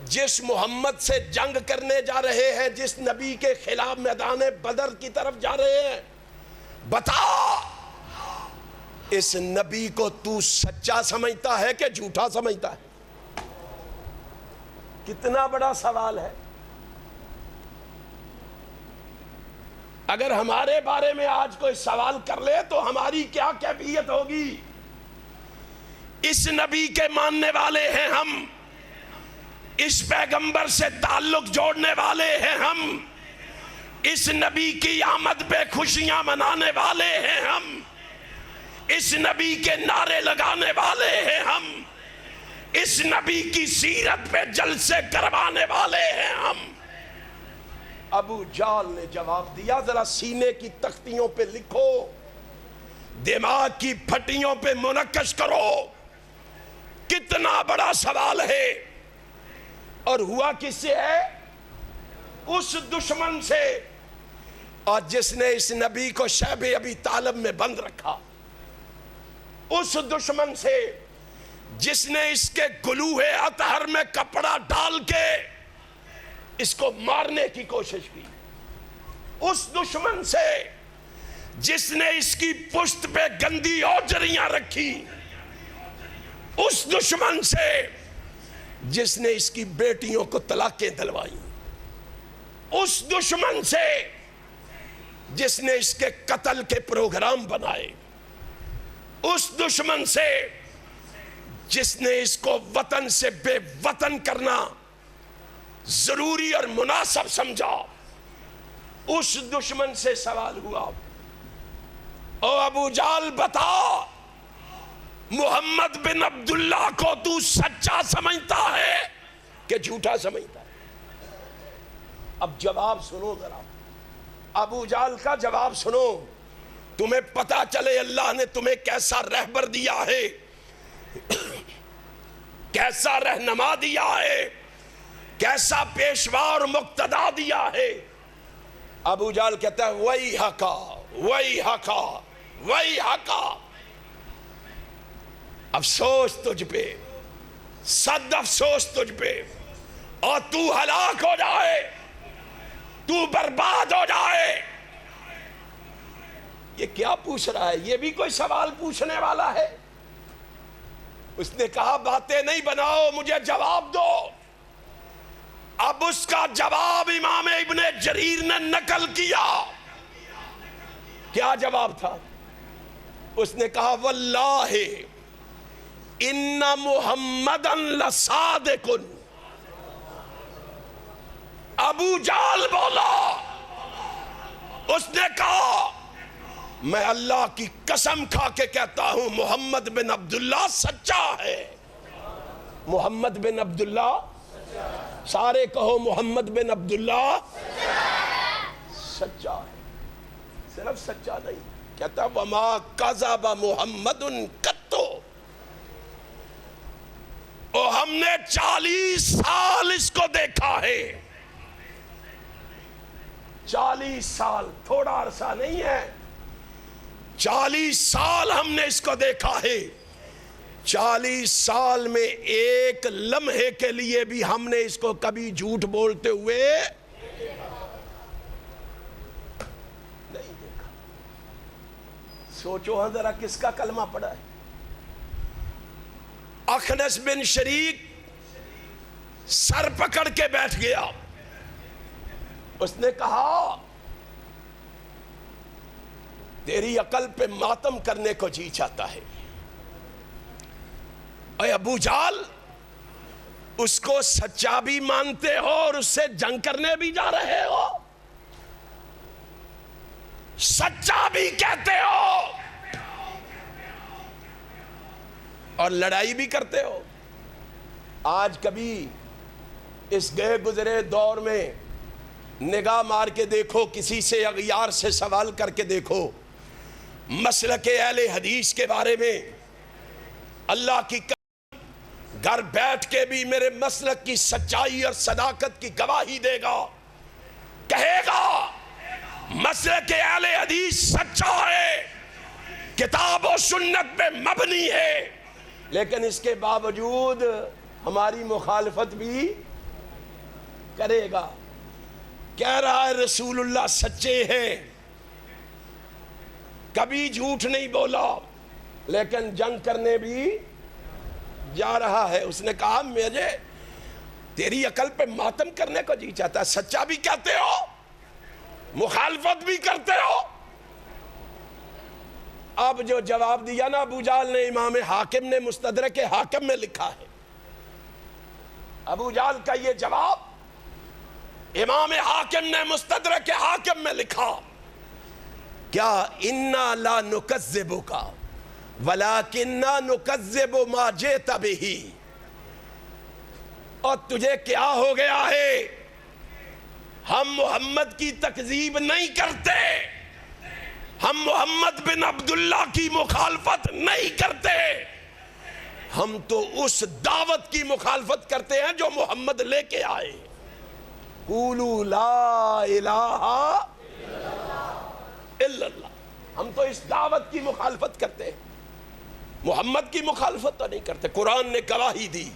جس محمد سے جنگ کرنے جا رہے ہیں، جس نبی کے خلاف میدان بدر کی طرف جا رہے ہیں، بتا اس نبی کو تو سچا سمجھتا ہے کہ جھوٹا سمجھتا ہے؟ کتنا بڑا سوال ہے۔ اگر ہمارے بارے میں آج کوئی سوال کر لے تو ہماری کیا کیفیت ہوگی؟ اس نبی کے ماننے والے ہیں ہم، اس پیغمبر سے تعلق جوڑنے والے ہیں ہم، اس نبی کی آمد پہ خوشیاں منانے والے ہیں ہم، اس نبی کے نعرے لگانے والے ہیں ہم، اس نبی کی سیرت پہ جلسے کروانے والے ہیں ہم۔ ابو جال نے جواب دیا، ذرا سینے کی تختیوں پہ لکھو، دماغ کی پھٹیوں پہ منقش کرو، کتنا بڑا سوال ہے۔ اور ہوا کس سے ہے؟ اس دشمن سے، اور جس نے اس نبی کو شیب ابی طالب میں بند رکھا، اس دشمن سے جس نے اس کے گلوہ اطہر میں کپڑا ڈال کے اس کو مارنے کی کوشش کی، اس دشمن سے جس نے اس کی پشت پہ گندی اوجریاں رکھی، اس دشمن سے جس نے اس کی بیٹیوں کو طلاقیں دلوائی، اس دشمن سے جس نے اس کے قتل کے پروگرام بنائے، اس دشمن سے جس نے اس کو وطن سے بے وطن کرنا ضروری اور مناسب سمجھا، اس دشمن سے سوال ہوا، او ابو جہل بتا، محمد بن عبداللہ کو تو سچا سمجھتا ہے کہ جھوٹا سمجھتا ہے؟ اب جواب سنو ذرا، ابو جہل کا جواب سنو، تمہیں پتا چلے اللہ نے تمہیں کیسا رہبر دیا ہے، کیسا رہنما دیا ہے، کیسا پیشوا اور مقتدا دیا ہے۔ ابو جہل کہتا ہے وہی حقا، وہی حقا، وہی حقا، افسوس تجھ پہ، صد افسوس تجھ پہ، اور تو ہلاک ہو جائے، تو برباد ہو جائے۔ یہ کیا پوچھ رہا ہے؟ یہ بھی کوئی سوال پوچھنے والا ہے؟ اس نے کہا باتیں نہیں بناؤ، مجھے جواب دو۔ اب اس کا جواب امام ابن جریر نے نقل کیا۔ کیا جواب تھا؟ اس نے کہا واللہ ان محمدًا لصادق۔ ابو جہل بولا، اس نے کہا میں اللہ کی قسم کھا کے کہتا ہوں محمد بن عبداللہ سچا ہے۔ محمد بن عبداللہ، سارے کہو محمد بن عبداللہ سچا ہے۔ صرف سچا نہیں، کہتا وما کذب محمد قط، اور ہم نے 40 سال اس کو دیکھا ہے۔ 40 سال تھوڑا عرصہ نہیں ہے، 40 سال ہم نے اس کو دیکھا ہے۔ 40 سال میں ایک لمحے کے لیے بھی ہم نے اس کو کبھی جھوٹ بولتے ہوئے نہیں دیکھا۔ سوچو ہاں ذرا کس کا کلمہ پڑا ہے؟ اخنس بن شریک سر پکڑ کے بیٹھ گیا۔ اس نے کہا تیری عقل پہ ماتم کرنے کو جی چاہتا ہے۔ اے ابو جہل، اس کو سچا بھی مانتے ہو اور اس سے جنگ کرنے بھی جا رہے ہو، سچا بھی کہتے ہو اور لڑائی بھی کرتے ہو۔ آج کبھی اس گئے گزرے دور میں نگاہ مار کے دیکھو، کسی سے اغیار سے سوال کر کے دیکھو مسلک اہل حدیث کے بارے میں، اللہ کی گھر بیٹھ کے بھی میرے مسلک کی سچائی اور صداقت کی گواہی دے گا، کہے گا مسلک اہل حدیث سچا ہے، کتاب و سنت پہ مبنی ہے، لیکن اس کے باوجود ہماری مخالفت بھی کرے گا۔ کہہ رہا ہے رسول اللہ سچے ہیں، کبھی جھوٹ نہیں بولا، لیکن جنگ کرنے بھی جا رہا ہے۔ اس نے کہا مجھے تیری عقل پہ ماتم کرنے کو جی چاہتا ہے، سچا بھی کہتے ہو، مخالفت بھی کرتے ہو۔ اب جو جواب دیا نا ابو جہل نے، امام حاکم نے مستدرک حاکم میں لکھا ہے، ابو جہل کا یہ جواب امام حاکم نے مستدرک حاکم میں لکھا، کیا انا لا نکذبک ولکننا نکذب ما جئت بہ، اور تجھے کیا ہو گیا ہے؟ ہم محمد کی تکذیب نہیں کرتے، ہم محمد بن عبداللہ کی مخالفت نہیں کرتے، ہم تو اس دعوت کی مخالفت کرتے ہیں جو محمد لے کے آئے۔ قولوا لا الہ الا اللہ، ہم تو اس دعوت کی مخالفت کرتے ہیں، محمد کی مخالفت تو نہیں کرتے۔ قرآن نے گواہی دی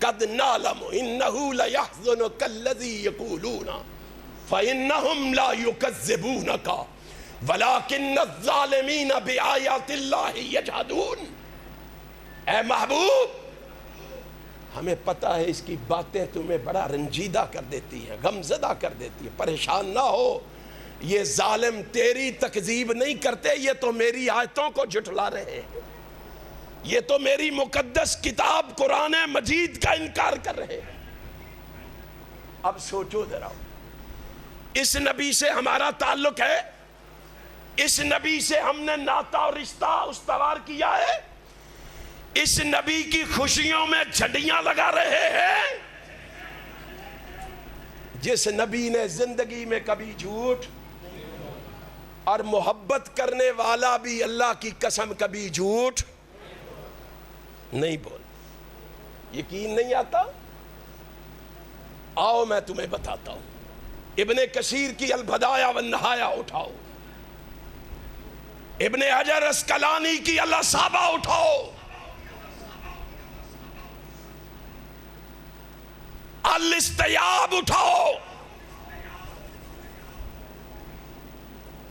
قد نعلم انہ لیحزنک الذی یقولون فانہم لا یکذبونک ولکن الظالمین بآیات اللہ یجحدون۔ اے محبوب ہمیں پتہ ہے اس کی باتیں تمہیں بڑا رنجیدہ کر دیتی ہیں، غمزدہ کر دیتی ہیں، پریشان نہ ہو، یہ ظالم تیری تکذیب نہیں کرتے، یہ تو میری آیتوں کو جھٹلا رہے ہیں، یہ تو میری مقدس کتاب قرآن مجید کا انکار کر رہے ہیں۔ اب سوچو ذرا، اس نبی سے ہمارا تعلق ہے، اس نبی سے ہم نے ناطہ اور رشتہ استوار کیا ہے، اس نبی کی خوشیوں میں جھنڈیاں لگا رہے ہیں۔ جس نبی نے زندگی میں کبھی جھوٹ، اور محبت کرنے والا بھی اللہ کی قسم کبھی جھوٹ نہیں بول۔ یقین نہیں آتا؟ آؤ میں تمہیں بتاتا ہوں۔ ابن کثیر کی البدایہ والنہایہ اٹھاؤ، ابن حجر اسقلانی کی الاصابہ اٹھاؤ، الاستیاب اٹھاؤ۔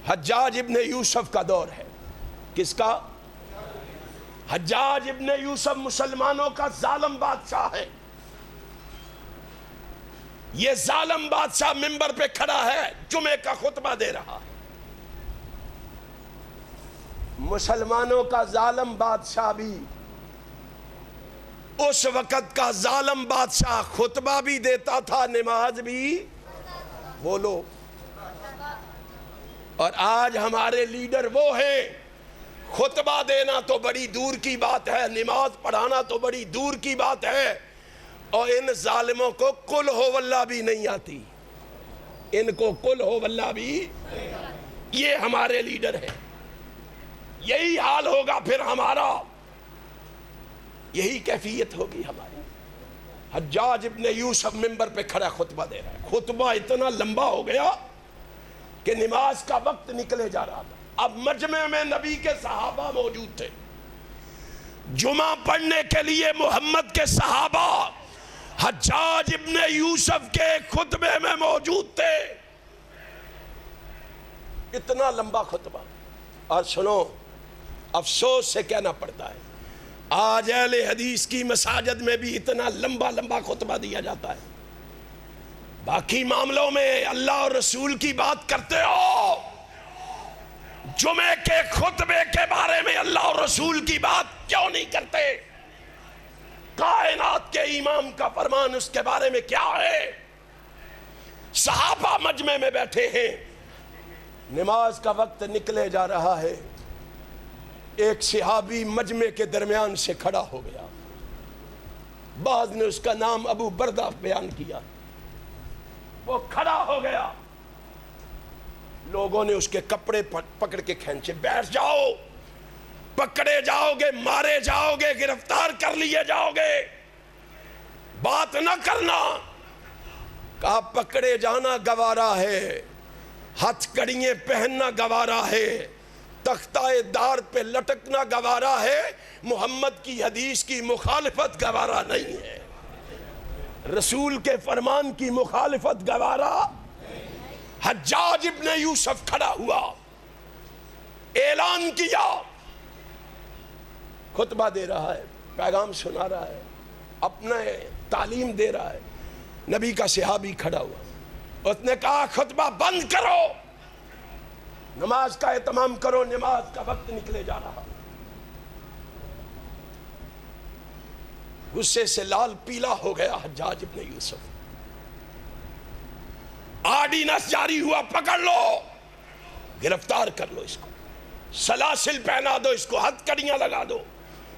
حجاج ابن یوسف کا دور ہے۔ کس کا؟ حجاج ابن یوسف مسلمانوں کا ظالم بادشاہ ہے۔ یہ ظالم بادشاہ منبر پہ کھڑا ہے، جمعے کا خطبہ دے رہا ہے۔ مسلمانوں کا ظالم بادشاہ بھی اس وقت کا ظالم بادشاہ خطبہ بھی دیتا تھا، نماز بھی بولو۔ اور آج ہمارے لیڈر وہ ہیں، خطبہ دینا تو بڑی دور کی بات ہے، نماز پڑھانا تو بڑی دور کی بات ہے، اور ان ظالموں کو قل ہو واللہ بھی نہیں آتی، ان کو قل ہو واللہ بھی۔ یہ ہمارے لیڈر ہیں، یہی حال ہوگا پھر ہمارا، یہی کیفیت ہوگی ہماری۔ حجاج ابن یوسف منبر پہ کھڑا خطبہ دے رہا ہے، خطبہ اتنا لمبا ہو گیا کہ نماز کا وقت نکلے جا رہا تھا۔ اب مجمع میں نبی کے صحابہ موجود تھے، جمعہ پڑھنے کے لیے محمد کے صحابہ حجاج ابن یوسف کے خطبے میں موجود تھے۔ اتنا لمبا خطبہ، اور سنو افسوس سے کہنا پڑتا ہے آج اہل حدیث کی مساجد میں بھی اتنا لمبا لمبا خطبہ دیا جاتا ہے۔ باقی معاملوں میں اللہ اور رسول کی بات کرتے ہو، جمعے کے خطبے کے بارے میں اللہ اور رسول کی بات کیوں نہیں کرتے؟ کائنات کے امام کا فرمان اس کے بارے میں کیا ہے؟ صحابہ مجمع میں بیٹھے ہیں، نماز کا وقت نکلے جا رہا ہے، ایک صحابی مجمع کے درمیان سے کھڑا ہو گیا، بعض نے اس کا نام ابو بردہ بیان کیا۔ وہ کھڑا ہو گیا، لوگوں نے اس کے کپڑے پکڑ کے کھینچے، بیٹھ جاؤ، پکڑے جاؤ گے، مارے جاؤ گے، گرفتار کر لیے جاؤ گے، بات نہ کرنا۔ کہا پکڑے جانا گوارا ہے، ہتھ کڑیاں پہننا گوارا ہے، تختہ دار پہ لٹکنا گوارا ہے، محمد کی حدیث کی مخالفت گوارا نہیں ہے، رسول کے فرمان کی مخالفت گوارا۔ حجاج ابن یوسف کھڑا ہوا، اعلان کیا، خطبہ دے رہا ہے، پیغام سنا رہا ہے، اپنا تعلیم دے رہا ہے۔ نبی کا صحابی کھڑا ہوا، اس نے کہا خطبہ بند کرو، نماز کا اہتمام کرو، نماز کا وقت نکلے جا رہا۔ غصے سے لال پیلا ہو گیا حجاج ابن یوسف، آرڈیننس جاری ہوا، پکڑ لو، گرفتار کر لو، اس کو سلاسل پہنا دو، اس کو ہتھ کڑیاں لگا دو،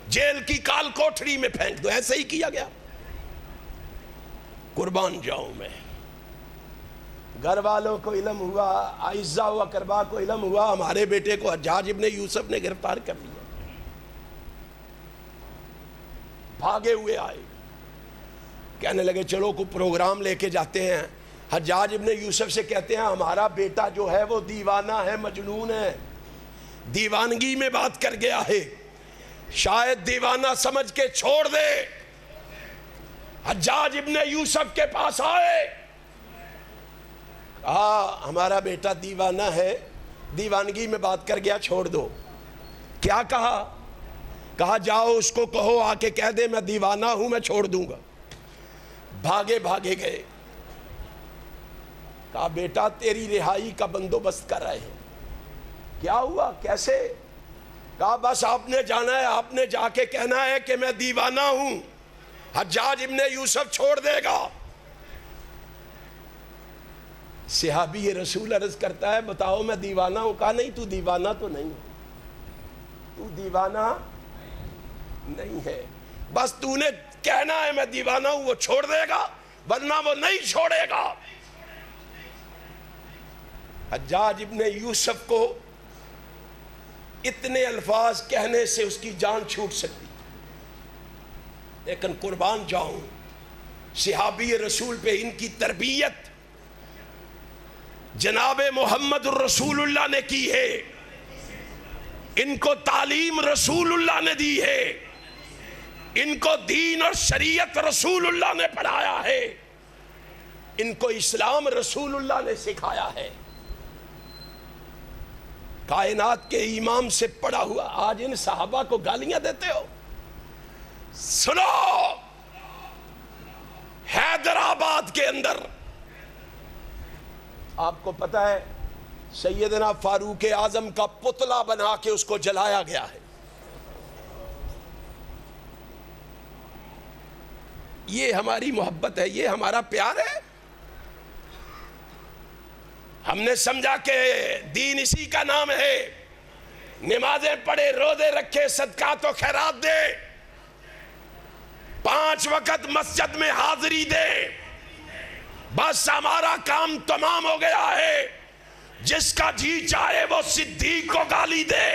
جیل کی کال کوٹھری میں پھینک دو۔ ایسے ہی کیا گیا۔ قربان جاؤں میں، گھر والوں کو علم ہوا، عائزہ و اقربا کو علم ہوا ہمارے بیٹے کو حجاج ابن یوسف نے گرفتار کر لیا، بھاگے ہوئے آئے، کہنے لگے چلو کوئی پروگرام لے کے جاتے ہیں۔ حجاج ابن یوسف سے کہتے ہیں ہمارا بیٹا جو ہے وہ دیوانہ ہے، مجنون ہے، دیوانگی میں بات کر گیا ہے، شاید دیوانہ سمجھ کے چھوڑ دے۔ حجاج ابن یوسف کے پاس آئے، کہا ہمارا بیٹا دیوانہ ہے، دیوانگی میں بات کر گیا، چھوڑ دو۔ کیا کہا؟ کہا جاؤ اس کو کہو آ کے کہہ دے میں دیوانہ ہوں، میں چھوڑ دوں گا۔ بھاگے بھاگے گئے، کہا بیٹا تیری رہائی کا بندوبست کر رہے ہیں۔ کیا ہوا کیسے؟ کہا بس آپ نے جانا ہے، آپ نے جا کے کہنا ہے کہ میں دیوانہ ہوں، حجاج ابن یوسف چھوڑ دے گا۔ صحابی رسول عرض کرتا ہے بتاؤ میں دیوانہ ہوں؟ کہا نہیں تو دیوانہ تو نہیں ہے، تو دیوانہ نہیں ہے، بس تو نے کہنا ہے میں دیوانہ ہوں، وہ چھوڑ دے گا ورنہ وہ نہیں چھوڑے گا۔ حجاج ابن یوسف کو اتنے الفاظ کہنے سے اس کی جان چھوٹ سکتی، لیکن قربان جاؤں صحابی رسول پہ ان کی تربیت جناب محمد الرسول اللہ نے کی ہے، ان کو تعلیم رسول اللہ نے دی ہے، ان کو دین اور شریعت رسول اللہ نے پڑھایا ہے، ان کو اسلام رسول اللہ نے سکھایا ہے۔ کائنات کے امام سے پڑھا ہوا آج ان صحابہ کو گالیاں دیتے ہو؟ سنو، حیدرآباد کے اندر آپ کو پتا ہے سیدنا فاروق اعظم کا پتلا بنا کے اس کو جلایا گیا ہے۔ یہ ہماری محبت ہے، یہ ہمارا پیار ہے۔ ہم نے سمجھا کہ دین اسی کا نام ہے، نمازیں پڑھے، روزے رکھے، صدقات و خیرات دے، 5 وقت مسجد میں حاضری دے، بس ہمارا کام تمام ہو گیا ہے۔ جس کا جی چاہے وہ صدیق کو گالی دے،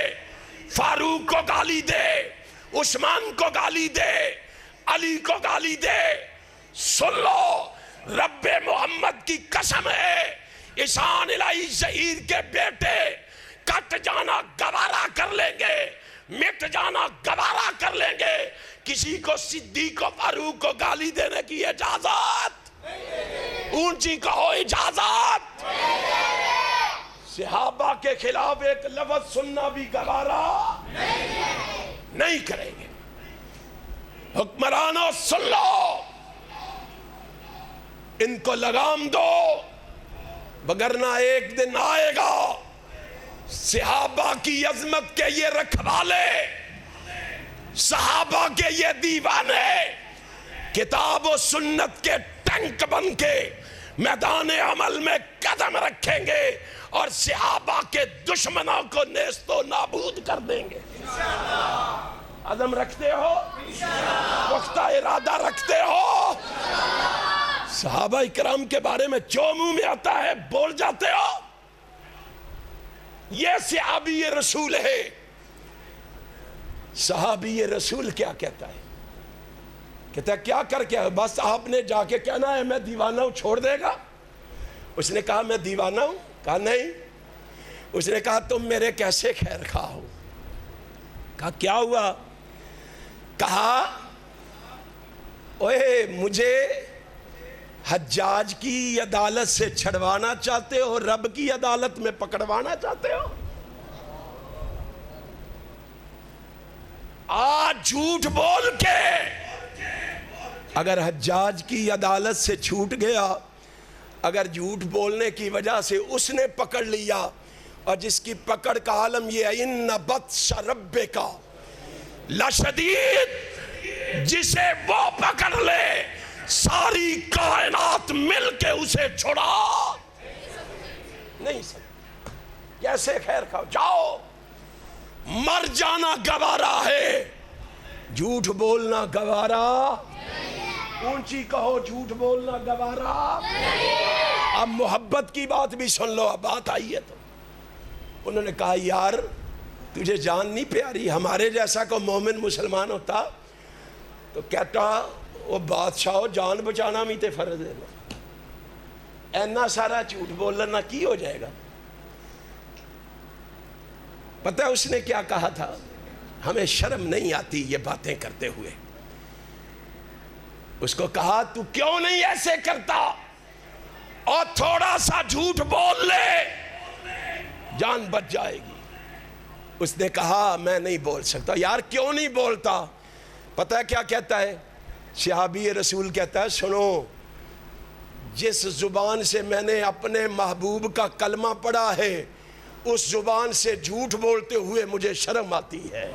فاروق کو گالی دے، عثمان کو گالی دے، علی کو گالی دے۔ سن لو، رب محمد کی قسم ہے، احسان الہی ظہیر کے بیٹے کٹ جانا گوارا کر لیں گے، مٹ جانا گوارا کر لیں گے، کسی کو صدیق و فاروق کو گالی دینے کی اجازت، اونچی کہو اجازت، صحابہ کے خلاف ایک لفظ سننا بھی گوارا نہیں کریں گے۔ حکمرانوں سن لو، ان کو لگام دو، وگرنہ ایک دن آئے گا صحابہ کی عظمت کے یہ رکھوالے، صحابہ کے یہ دیوانے کتاب و سنت کے ٹینک بن کے میدان عمل میں قدم رکھیں گے اور صحابہ کے دشمنوں کو نیست و نابود کر دیں گے۔ عزم رکھتے ہو؟ پختہ ارادہ رکھتے ہو؟ صحابہ اکرام کے بارے میں جو منہ میں آتا ہے بول جاتے ہو؟ یہ صحابی رسول ہے۔ صحابی رسول کیا کہتا ہے؟ کہتا ہے کیا کر کے بس آپ نے جا کے کہنا ہے میں دیوانہ ہوں، چھوڑ دے گا؟ اس نے کہا میں دیوانہ ہوں؟ کہا نہیں۔ اس نے کہا تم میرے کیسے خیر خواہ ہو؟ کہا کیا ہوا؟ کہا اوے مجھے حجاج کی عدالت سے چھڑوانا چاہتے ہو، رب کی عدالت میں پکڑوانا چاہتے ہو؟ آج جھوٹ بول کے اگر حجاج کی عدالت سے چھوٹ گیا، اگر جھوٹ بولنے کی وجہ سے اس نے پکڑ لیا، اور جس کی پکڑ کا عالم یہ ہے ان بطش ربک لشدید، جسے وہ پکڑ لے ساری کائنات مل کے اسے چھڑا نہیں سکتی۔ کیسے خیر کھاؤ؟ جاؤ، مر جانا گوارا ہے، جھوٹ بولنا گوارا، اونچی کہو جھوٹ بولنا گوارا۔ اب محبت کی بات بھی سن لو، اب بات آئی ہے تو انہوں نے کہا یار تجھے جان نہیں پیاری؟ ہمارے جیسا کو مومن مسلمان ہوتا تو کہتا وہ بادشاہ جان بچانا بھی تے فرض ہے، اینا سارا جھوٹ بولنا کی ہو جائے گا؟ پتہ ہے اس نے کیا کہا تھا؟ ہمیں شرم نہیں آتی یہ باتیں کرتے ہوئے؟ اس کو کہا تو کیوں نہیں ایسے کرتا اور تھوڑا سا جھوٹ بول لے، جان بچ جائے گی۔ اس نے کہا میں نہیں بول سکتا. یار کیوں نہیں بولتا؟ پتہ ہے کیا کہتا ہے صحابی رسول؟ کہتا ہے سنو، جس زبان سے میں نے اپنے محبوب کا کلمہ پڑھا ہے اس زبان سے جھوٹ بولتے ہوئے مجھے شرم آتی ہے.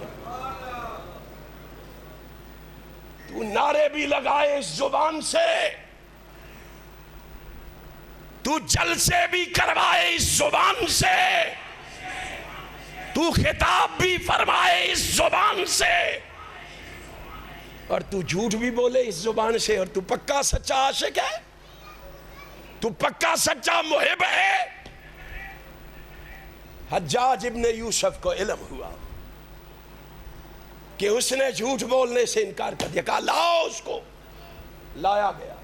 تو نعرے بھی لگائے اس زبان سے، تو جلسے بھی کروائے اس زبان سے، تو خطاب بھی فرمائے اس زبان سے، اور تو جھوٹ بھی بولے اس زبان سے، اور تو پکا سچا عاشق ہے، تو پکا سچا محب ہے. حجاج ابن یوسف کو علم ہوا کہ اس نے جھوٹ بولنے سے انکار کر دیا. کہا لاؤ اس کو. لایا گیا.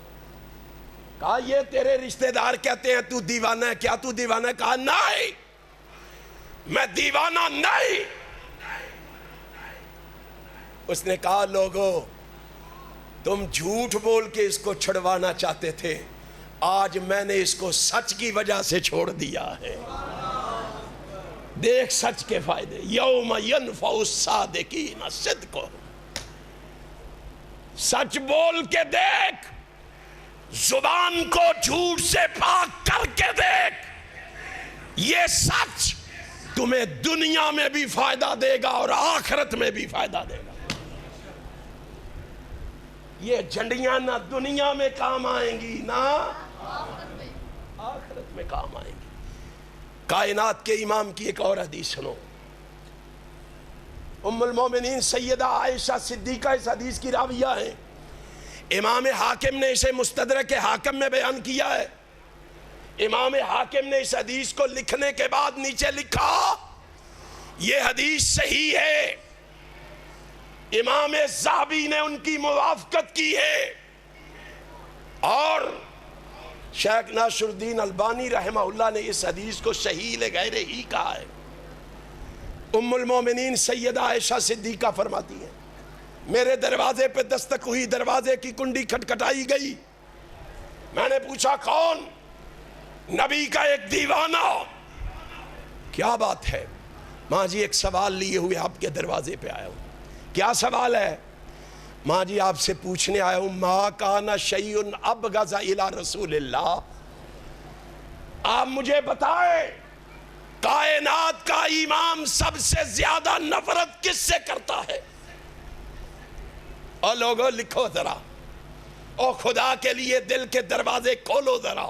کہا یہ تیرے رشتہ دار کہتے ہیں تو دیوانہ ہے، کیا تو دیوانہ ہے؟ کہا نہیں، میں دیوانہ نہیں. اس نے کہا لوگو تم جھوٹ بول کے اس کو چھڑوانا چاہتے تھے، آج میں نے اس کو سچ کی وجہ سے چھوڑ دیا ہے. دیکھ سچ کے فائدے. یوم ینفع الصادقین صدقہم. سچ بول کے دیکھ، زبان کو جھوٹ سے پاک کر کے دیکھ. یہ سچ تمہیں دنیا میں بھی فائدہ دے گا اور آخرت میں بھی فائدہ دے گا. یہ جھنڈیاں نہ دنیا میں کام آئیں گی نہ آخرت میں کام آئیں گی. کائنات کے امام کی ایک اور حدیث سنو. ام المومنین سیدہ عائشہ صدیقہ اس حدیث کی راویہ ہیں. امام حاکم نے اسے مستدرک حاکم میں بیان کیا ہے. امام حاکم نے اس حدیث کو لکھنے کے بعد نیچے لکھا یہ حدیث صحیح ہے. امام ذہبی نے ان کی موافقت کی ہے، اور شیخ ناصر الدین البانی رحمہ اللہ نے اس حدیث کو صحیح لغیر ہی کہا ہے. ام المومنین سیدہ عائشہ صدیقہ فرماتی ہیں میرے دروازے پہ دستک ہوئی، دروازے کی کنڈی کھٹکھٹائی گئی. میں نے پوچھا کون؟ نبی کا ایک دیوانہ. کیا بات ہے؟ ماں جی ایک سوال لیے ہوئے آپ کے دروازے پہ آیا ہوں. کیا سوال ہے؟ ماں جی آپ سے پوچھنے آیا ہوں ما کان شیء ابغض الی رسول اللہ. آپ مجھے بتائیں کائنات کا امام سب سے زیادہ نفرت کس سے کرتا ہے؟ اور لوگوں لکھو ذرا، اور خدا کے لیے دل کے دروازے کھولو ذرا،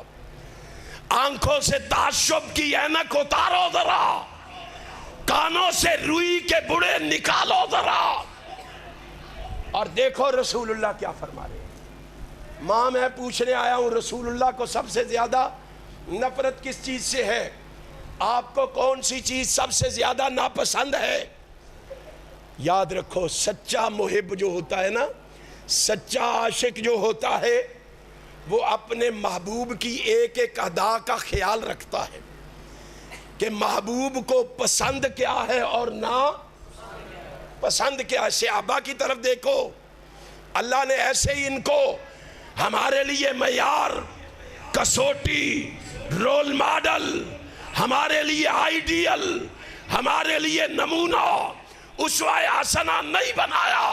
آنکھوں سے تعجب کی اینک اتارو ذرا، کانوں سے روئی کے بڑے نکالو ذرا، اور دیکھو رسول اللہ کیا فرما رہے ہیں. ماں میں پوچھنے آیا ہوں رسول اللہ کو سب سے زیادہ نفرت کس چیز سے ہے؟ آپ کو کون سی چیز سب سے زیادہ ناپسند ہے؟ یاد رکھو سچا محب جو ہوتا ہے نا، سچا عاشق جو ہوتا ہے، وہ اپنے محبوب کی ایک ایک ادا کا خیال رکھتا ہے کہ محبوب کو پسند کیا ہے اور نہ پسند کیا ہے. صحابہ کی طرف دیکھو، اللہ نے ایسے ہی ان کو ہمارے لیے معیار، کسوٹی، رول ماڈل، ہمارے لیے آئیڈیل، ہمارے لیے نمونہ، اسوہ حسنہ نہیں بنایا،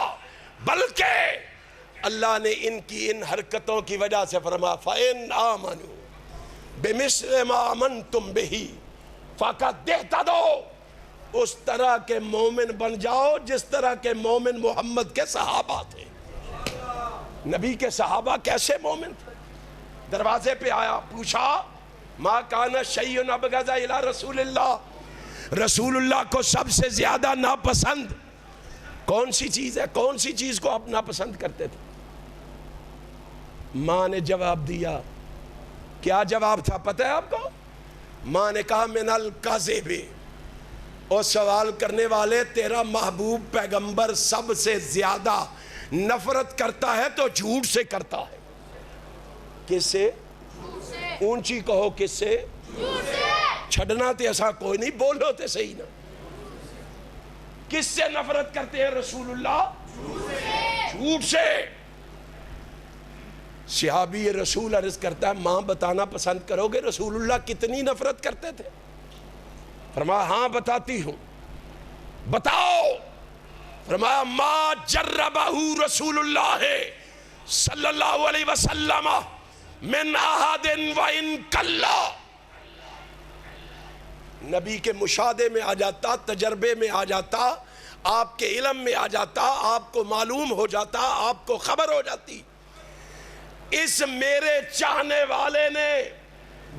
بلکہ اللہ نے ان کی ان حرکتوں کی وجہ سے فرمایا فَإِنْ آمَنُوا بِمِثْلِ مَا آمَنْتُمْ بِهِ فَقَدْ اهْتَدَوْا. اس طرح کے مومن بن جاؤ جس طرح کے مومن محمد کے صحابہ تھے. نبی کے صحابہ کیسے مومن تھے؟ دروازے پہ آیا، پوچھا ما کان شیء ابغض الی رسول اللہ. رسول اللہ کو سب سے زیادہ ناپسند کون سی چیز ہے؟ کون سی چیز کو آپ ناپسند کرتے تھے؟ ماں نے جواب دیا. کیا جواب تھا پتہ ہے آپ کو؟ ماں نے کہا من الکذب. اور سوال کرنے والے تیرا محبوب پیغمبر سب سے زیادہ نفرت کرتا ہے تو جھوٹ سے کرتا ہے. کس سے؟ اونچی کہو کس سے؟ چھڑنا تے ایسا کوئی نہیں، بولو تے صحیح نا. کس سے نفرت کرتے ہیں رسول اللہ؟ جھوٹ سے. صحابی رسول عرض کرتا ہے ماں بتانا پسند کرو گے رسول اللہ کتنی نفرت کرتے تھے؟ فرمایا ہاں بتاتی ہوں. بتاؤ؟ فرمایا ما جربہ رسول اللہ صلی اللہ علیہ وسلم من احد وان کلا. نبی کے مشاہدے میں آ جاتا، تجربے میں آ جاتا، آپ کے علم میں آ جاتا، آپ کو معلوم ہو جاتا، آپ کو خبر ہو جاتی اس میرے چاہنے والے نے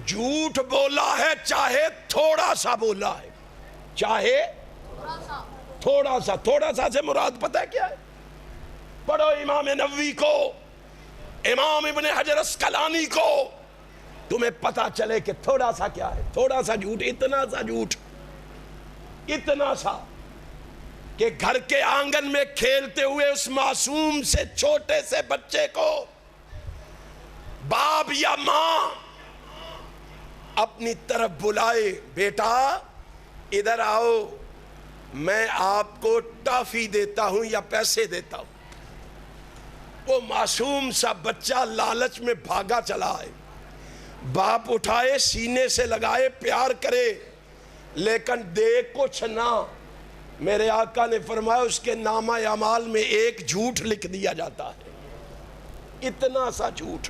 جھوٹ بولا ہے، چاہے تھوڑا سا بولا ہے، چاہے تھوڑا سا. تھوڑا سا سے مراد پتہ ہے کیا ہے؟ پڑھو امام نووی کو، امام ابن حجر اسقلانی کو، تمہیں پتا چلے کہ تھوڑا سا کیا ہے. تھوڑا سا جھوٹ، اتنا سا جھوٹ، اتنا سا کہ گھر کے آنگن میں کھیلتے ہوئے اس معصوم سے چھوٹے سے بچے کو باپ یا ماں اپنی طرف بلائے، بیٹا ادھر آؤ، میں آپ کو ٹافی دیتا ہوں یا پیسے دیتا ہوں. وہ معصوم سا بچہ لالچ میں بھاگا چلا ہے، باپ اٹھائے سینے سے لگائے پیار کرے لیکن دے کچھ نہ. میرے آقا نے فرمایا اس کے نامہ اعمال میں ایک جھوٹ لکھ دیا جاتا ہے. اتنا سا جھوٹ.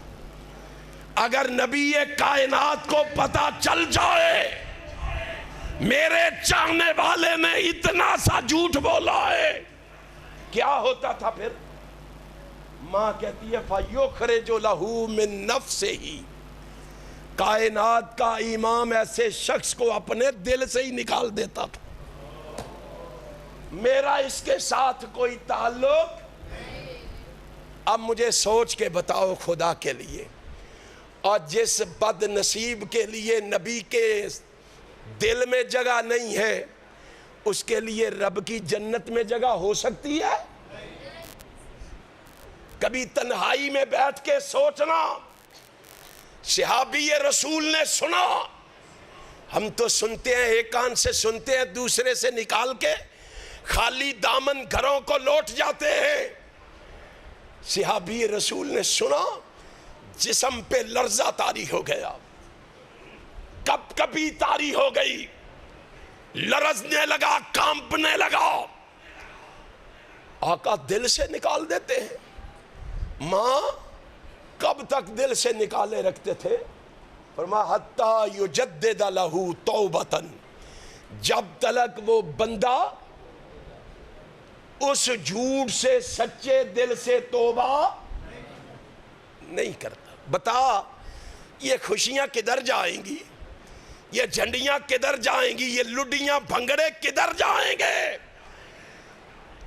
اگر نبی کائنات کو پتا چل جائے میرے چاہنے والے نے اتنا سا جھوٹ بولا ہے، کیا ہوتا تھا پھر؟ ماں کہتی ہے فَيُخْرِجُ لَهُ مِن نَفْسِهِ. کائنات کا امام ایسے شخص کو اپنے دل سے ہی نکال دیتا تھا. میرا اس کے ساتھ کوئی تعلق. اب مجھے سوچ کے بتاؤ خدا کے لیے، اور جس بد نصیب کے لیے نبی کے دل میں جگہ نہیں ہے اس کے لیے رب کی جنت میں جگہ ہو سکتی ہے؟ کبھی تنہائی میں بیٹھ کے سوچنا. صحابی رسول نے سنا، ہم تو سنتے ہیں، ایک کان سے سنتے ہیں دوسرے سے نکال کے خالی دامن گھروں کو لوٹ جاتے ہیں. صحابی رسول نے سنا، جسم پہ لرزہ طاری ہو گیا، کپ کپی طاری ہو گئی، لرزنے لگا، کانپنے لگا. آقا دل سے نکال دیتے ہیں. ماں کب تک دل سے نکالے رکھتے تھے؟ فرمایا حتیٰ یجدد لہ توبتاً، جب تلک وہ بندہ اس جھوٹ سے سچے دل سے توبہ نہیں کرتا. بتا یہ خوشیاں کدھر جائیں گی؟ یہ جھنڈیاں کدھر جائیں گی؟ یہ لڈیاں بھنگڑے کدھر جائیں گے؟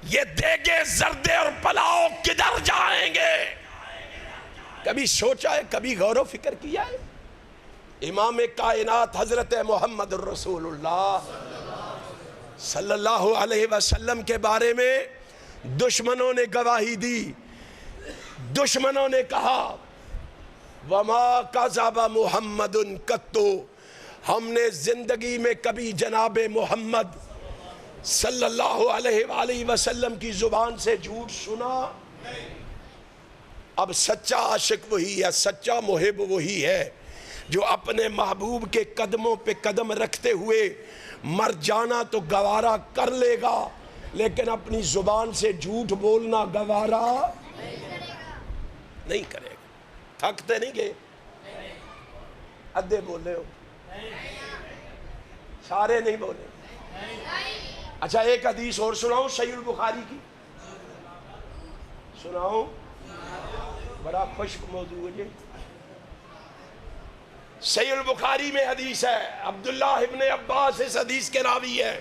یہ دیگے زردے اور پلاؤ کدھر جائیں گے؟ کبھی سوچا ہے؟ کبھی غور و فکر کیا ہے؟ امام کائنات حضرت محمد الرسول اللہ صلی اللہ علیہ وسلم کے بارے میں دشمنوں نے گواہی دی. دشمنوں نے کہا وما کذب محمد قط، ہم نے زندگی میں کبھی جناب محمد صلی اللہ علیہ وآلہ وسلم کی زبان سے جھوٹ سنا. اب سچا عاشق وہی ہے، سچا محب وہی ہے جو اپنے محبوب کے قدموں پہ قدم رکھتے ہوئے مر جانا تو گوارا کر لے گا، لیکن اپنی زبان سے جھوٹ بولنا گوارا نہیں کرے گا. تھکتے نہیں گئے؟ ادھے بولے ہو، سارے نہیں بولے. اچھا ایک حدیث اور سناؤں صحیح البخاری کی، سناؤں؟ بڑا خشک موضوع ہے جی. صحیح البخاری میں حدیث ہے، عبداللہ ابن عباس اس حدیث کے راوی ہے.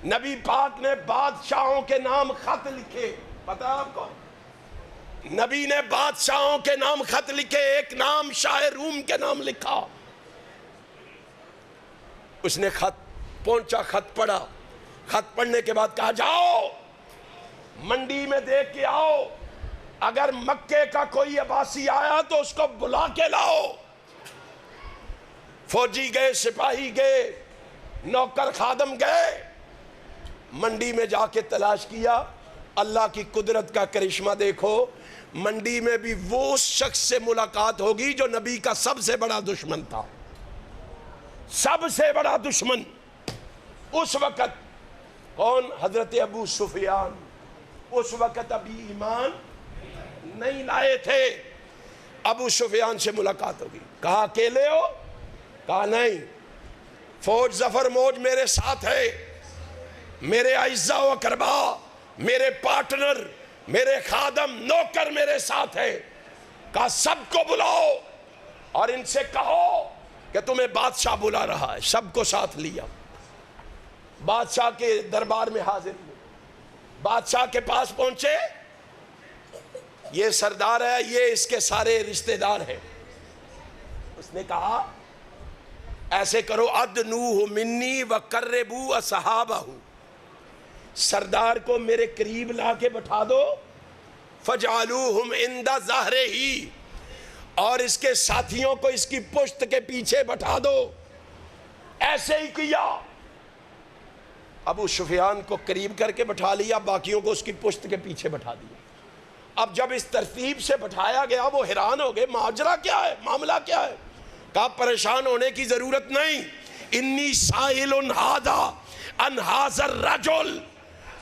نبی پاک نے بادشاہوں کے نام خط لکھے. پتہ ہے آپ کو؟ نبی نے بادشاہوں کے نام خط لکھے. ایک نام شاہ روم کے نام لکھا. اس نے خط پہنچا، خط پڑھا. خط پڑھنے کے بعد کہا جاؤ منڈی میں دیکھ کے آؤ، اگر مکے کا کوئی عباسی آیا تو اس کو بلا کے لاؤ. فوجی گئے، سپاہی گئے، نوکر خادم گئے، منڈی میں جا کے تلاش کیا. اللہ کی قدرت کا کرشمہ دیکھو، منڈی میں بھی وہ شخص سے ملاقات ہوگی جو نبی کا سب سے بڑا دشمن تھا. سب سے بڑا دشمن اس وقت کون؟ حضرت ابو سفیان. اس وقت ابھی ایمان نہیں لائے تھے. ابو سفیان سے ملاقات ہوگی. کہا اکیلے ہو؟ کہا نہیں، فوج ظفر موج میرے ساتھ ہے، میرے اعزاء و اقربا، میرے پارٹنر، میرے خادم، نوکر میرے ساتھ ہے. کہا سب کو بلاؤ اور ان سے کہو کہ تمہیں بادشاہ بلا رہا ہے. سب کو ساتھ لیا، بادشاہ کے دربار میں حاضر ہوئے. بادشاہ کے پاس پہنچے، یہ سردار ہے، یہ اس کے سارے رشتہ دار ہیں. اس نے کہا ایسے کرو، ادنوہ منی وقربوا اصحابہ، سردار کو میرے قریب لا کے بٹھا دو، فجعلوہم عند ظہرہ، اور اس کے ساتھیوں کو اس کی پشت کے پیچھے بٹھا دو. ایسے ہی کیا. ابو سفیان کو قریب کر کے بٹھا لیا، باقیوں کو اس کی پشت کے پیچھے بٹھا دیا. اب جب اس ترتیب سے بٹھایا گیا وہ حیران ہو گئے، ماجرا کیا ہے، معاملہ کیا ہے؟ کہا پریشان ہونے کی ضرورت نہیں، انی سائل ھذا عن ھذا الرجل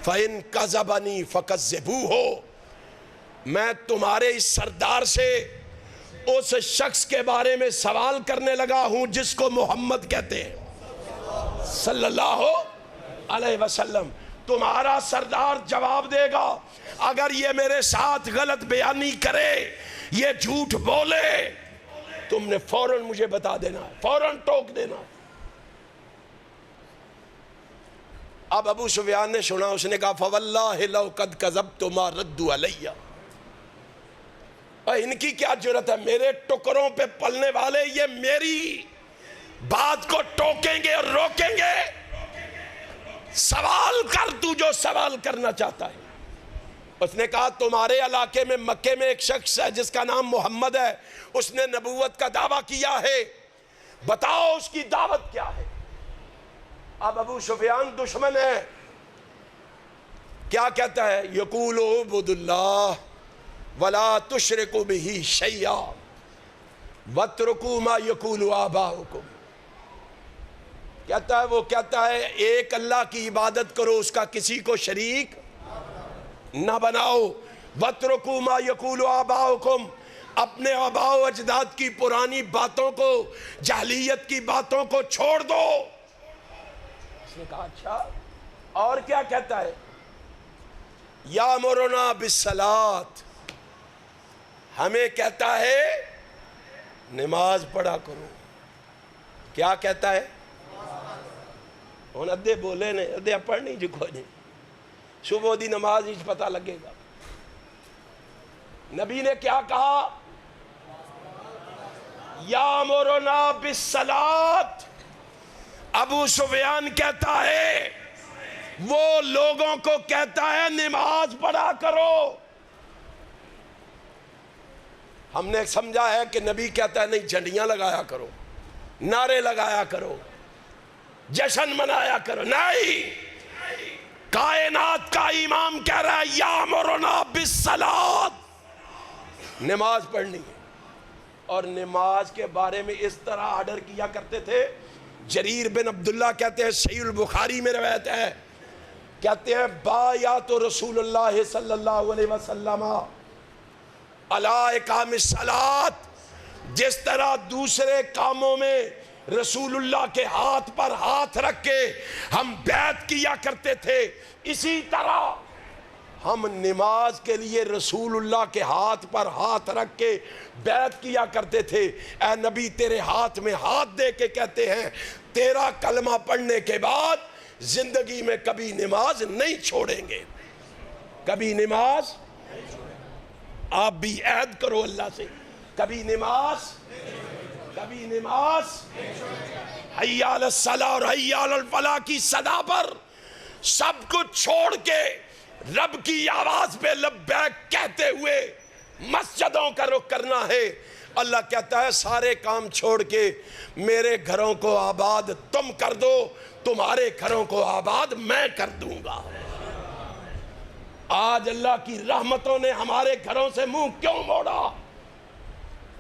فإن کذبنی فکذبوہ. میں تمہارے اس سردار سے اس شخص کے بارے میں سوال کرنے لگا ہوں جس کو محمد کہتے ہیں صلی اللہ علیہ وسلم. تمہارا سردار جواب دے گا. اگر یہ میرے ساتھ غلط بیانی کرے، یہ جھوٹ بولے، تم نے فوراً مجھے بتا دینا ہے، فوراً ٹوک دینا. اب ابو سفیان نے سنا، اس نے کہا فواللہ لو قد کذبت ما ردوا علیہ. ان کی کیا جرت ہے، میرے ٹکروں پہ پلنے والے یہ میری بات کو ٹوکیں گے اور روکیں گے. سوال کر تو جو سوال کرنا چاہتا ہے. اس نے کہا تمہارے علاقے میں مکے میں ایک شخص ہے جس کا نام محمد ہے، اس نے نبوت کا دعویٰ کیا ہے، بتاؤ اس کی دعوت کیا ہے. اب ابو سفیان دشمن ہے، کیا کہتا ہے؟ یقول اعبدوا اللہ ولا تشرکوا بہ شیئا واترکوا ما یقول آباؤکم. کہتا ہے، وہ کہتا ہے ایک اللہ کی عبادت کرو، اس کا کسی کو شریک نہ بناؤ. واترکوا ما یقول آباؤکم، اپنے آباء و اجداد کی پرانی باتوں کو، جاہلیت کی باتوں کو چھوڑ دو. اس نے کہا اچھا اور کیا کہتا ہے؟ یامرنا بالصلاۃ، ہمیں کہتا ہے نماز پڑھا کرو. کیا کہتا ہے؟ ہن ادھے بولے نے، ادھے پڑھنی جو کوئی نہیں، صبح دی نماز ہی پتہ لگے گا. نبی نے کیا کہا؟ یامرنا بالصلاۃ. ابو سفیان کہتا ہے، وہ لوگوں کو کہتا ہے نماز پڑھا کرو. ہم نے سمجھا ہے کہ نبی کہتا ہے نہیں، جھنڈیاں لگایا کرو، نعرے لگایا کرو، جشن منایا کرو. نہیں، کائنات کا امام کہہ رہا ہے یامرنا بالصلاۃ، نماز پڑھنی ہے. اور نماز کے بارے میں اس طرح آرڈر کیا کرتے تھے. جریر بن عبداللہ کہتے ہیں، صحیح البخاری میں روایت ہے، کہتے ہیں بایعت رسول اللہ صلی اللہ علیہ وسلم علی اقام الصلاۃ. جس طرح دوسرے کاموں میں رسول اللہ کے ہاتھ پر ہاتھ رکھ کے ہم بیعت کیا کرتے تھے، اسی طرح ہم نماز کے لیے رسول اللہ کے ہاتھ پر ہاتھ رکھ کے بیعت کیا کرتے تھے. اے نبی، تیرے ہاتھ میں ہاتھ دے کے کہتے ہیں تیرا کلمہ پڑھنے کے بعد زندگی میں کبھی نماز نہیں چھوڑیں گے، کبھی نماز. آپ بھی عہد کرو اللہ سے، کبھی نماز، کبھی نماز. حی علی الصلاۃ اور حی علی الفلاح کی صدا پر سب کچھ چھوڑ کے رب کی آواز پہ لبیک کہتے ہوئے مسجدوں کا رخ کرنا ہے. اللہ کہتا ہے سارے کام چھوڑ کے میرے گھروں کو آباد تم کر دو، تمہارے گھروں کو آباد میں کر دوں گا. آج اللہ کی رحمتوں نے ہمارے گھروں سے منہ کیوں موڑا؟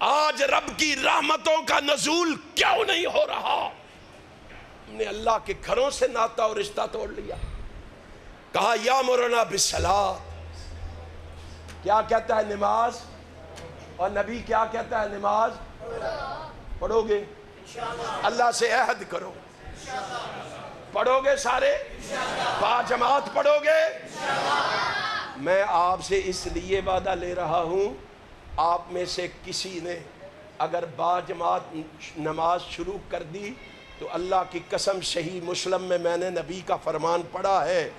آج رب کی رحمتوں کا نزول کیوں نہیں ہو رہا؟ ہم نے اللہ کے گھروں سے ناتا اور رشتہ توڑ لیا. کہا یامرنا بالصلاۃ، کیا کہتا ہے؟ نماز. اور نبی کیا کہتا ہے؟ نماز پڑھو گے؟ اللہ سے عہد کرو، پڑھو گے سارے؟ با جماعت پڑھو گے؟ میں آپ سے اس لیے وعدہ لے رہا ہوں، آپ میں سے کسی نے اگر با جماعت نماز شروع کر دی تو اللہ کی قسم صحیح مسلم میں نے نبی کا فرمان پڑھا ہے،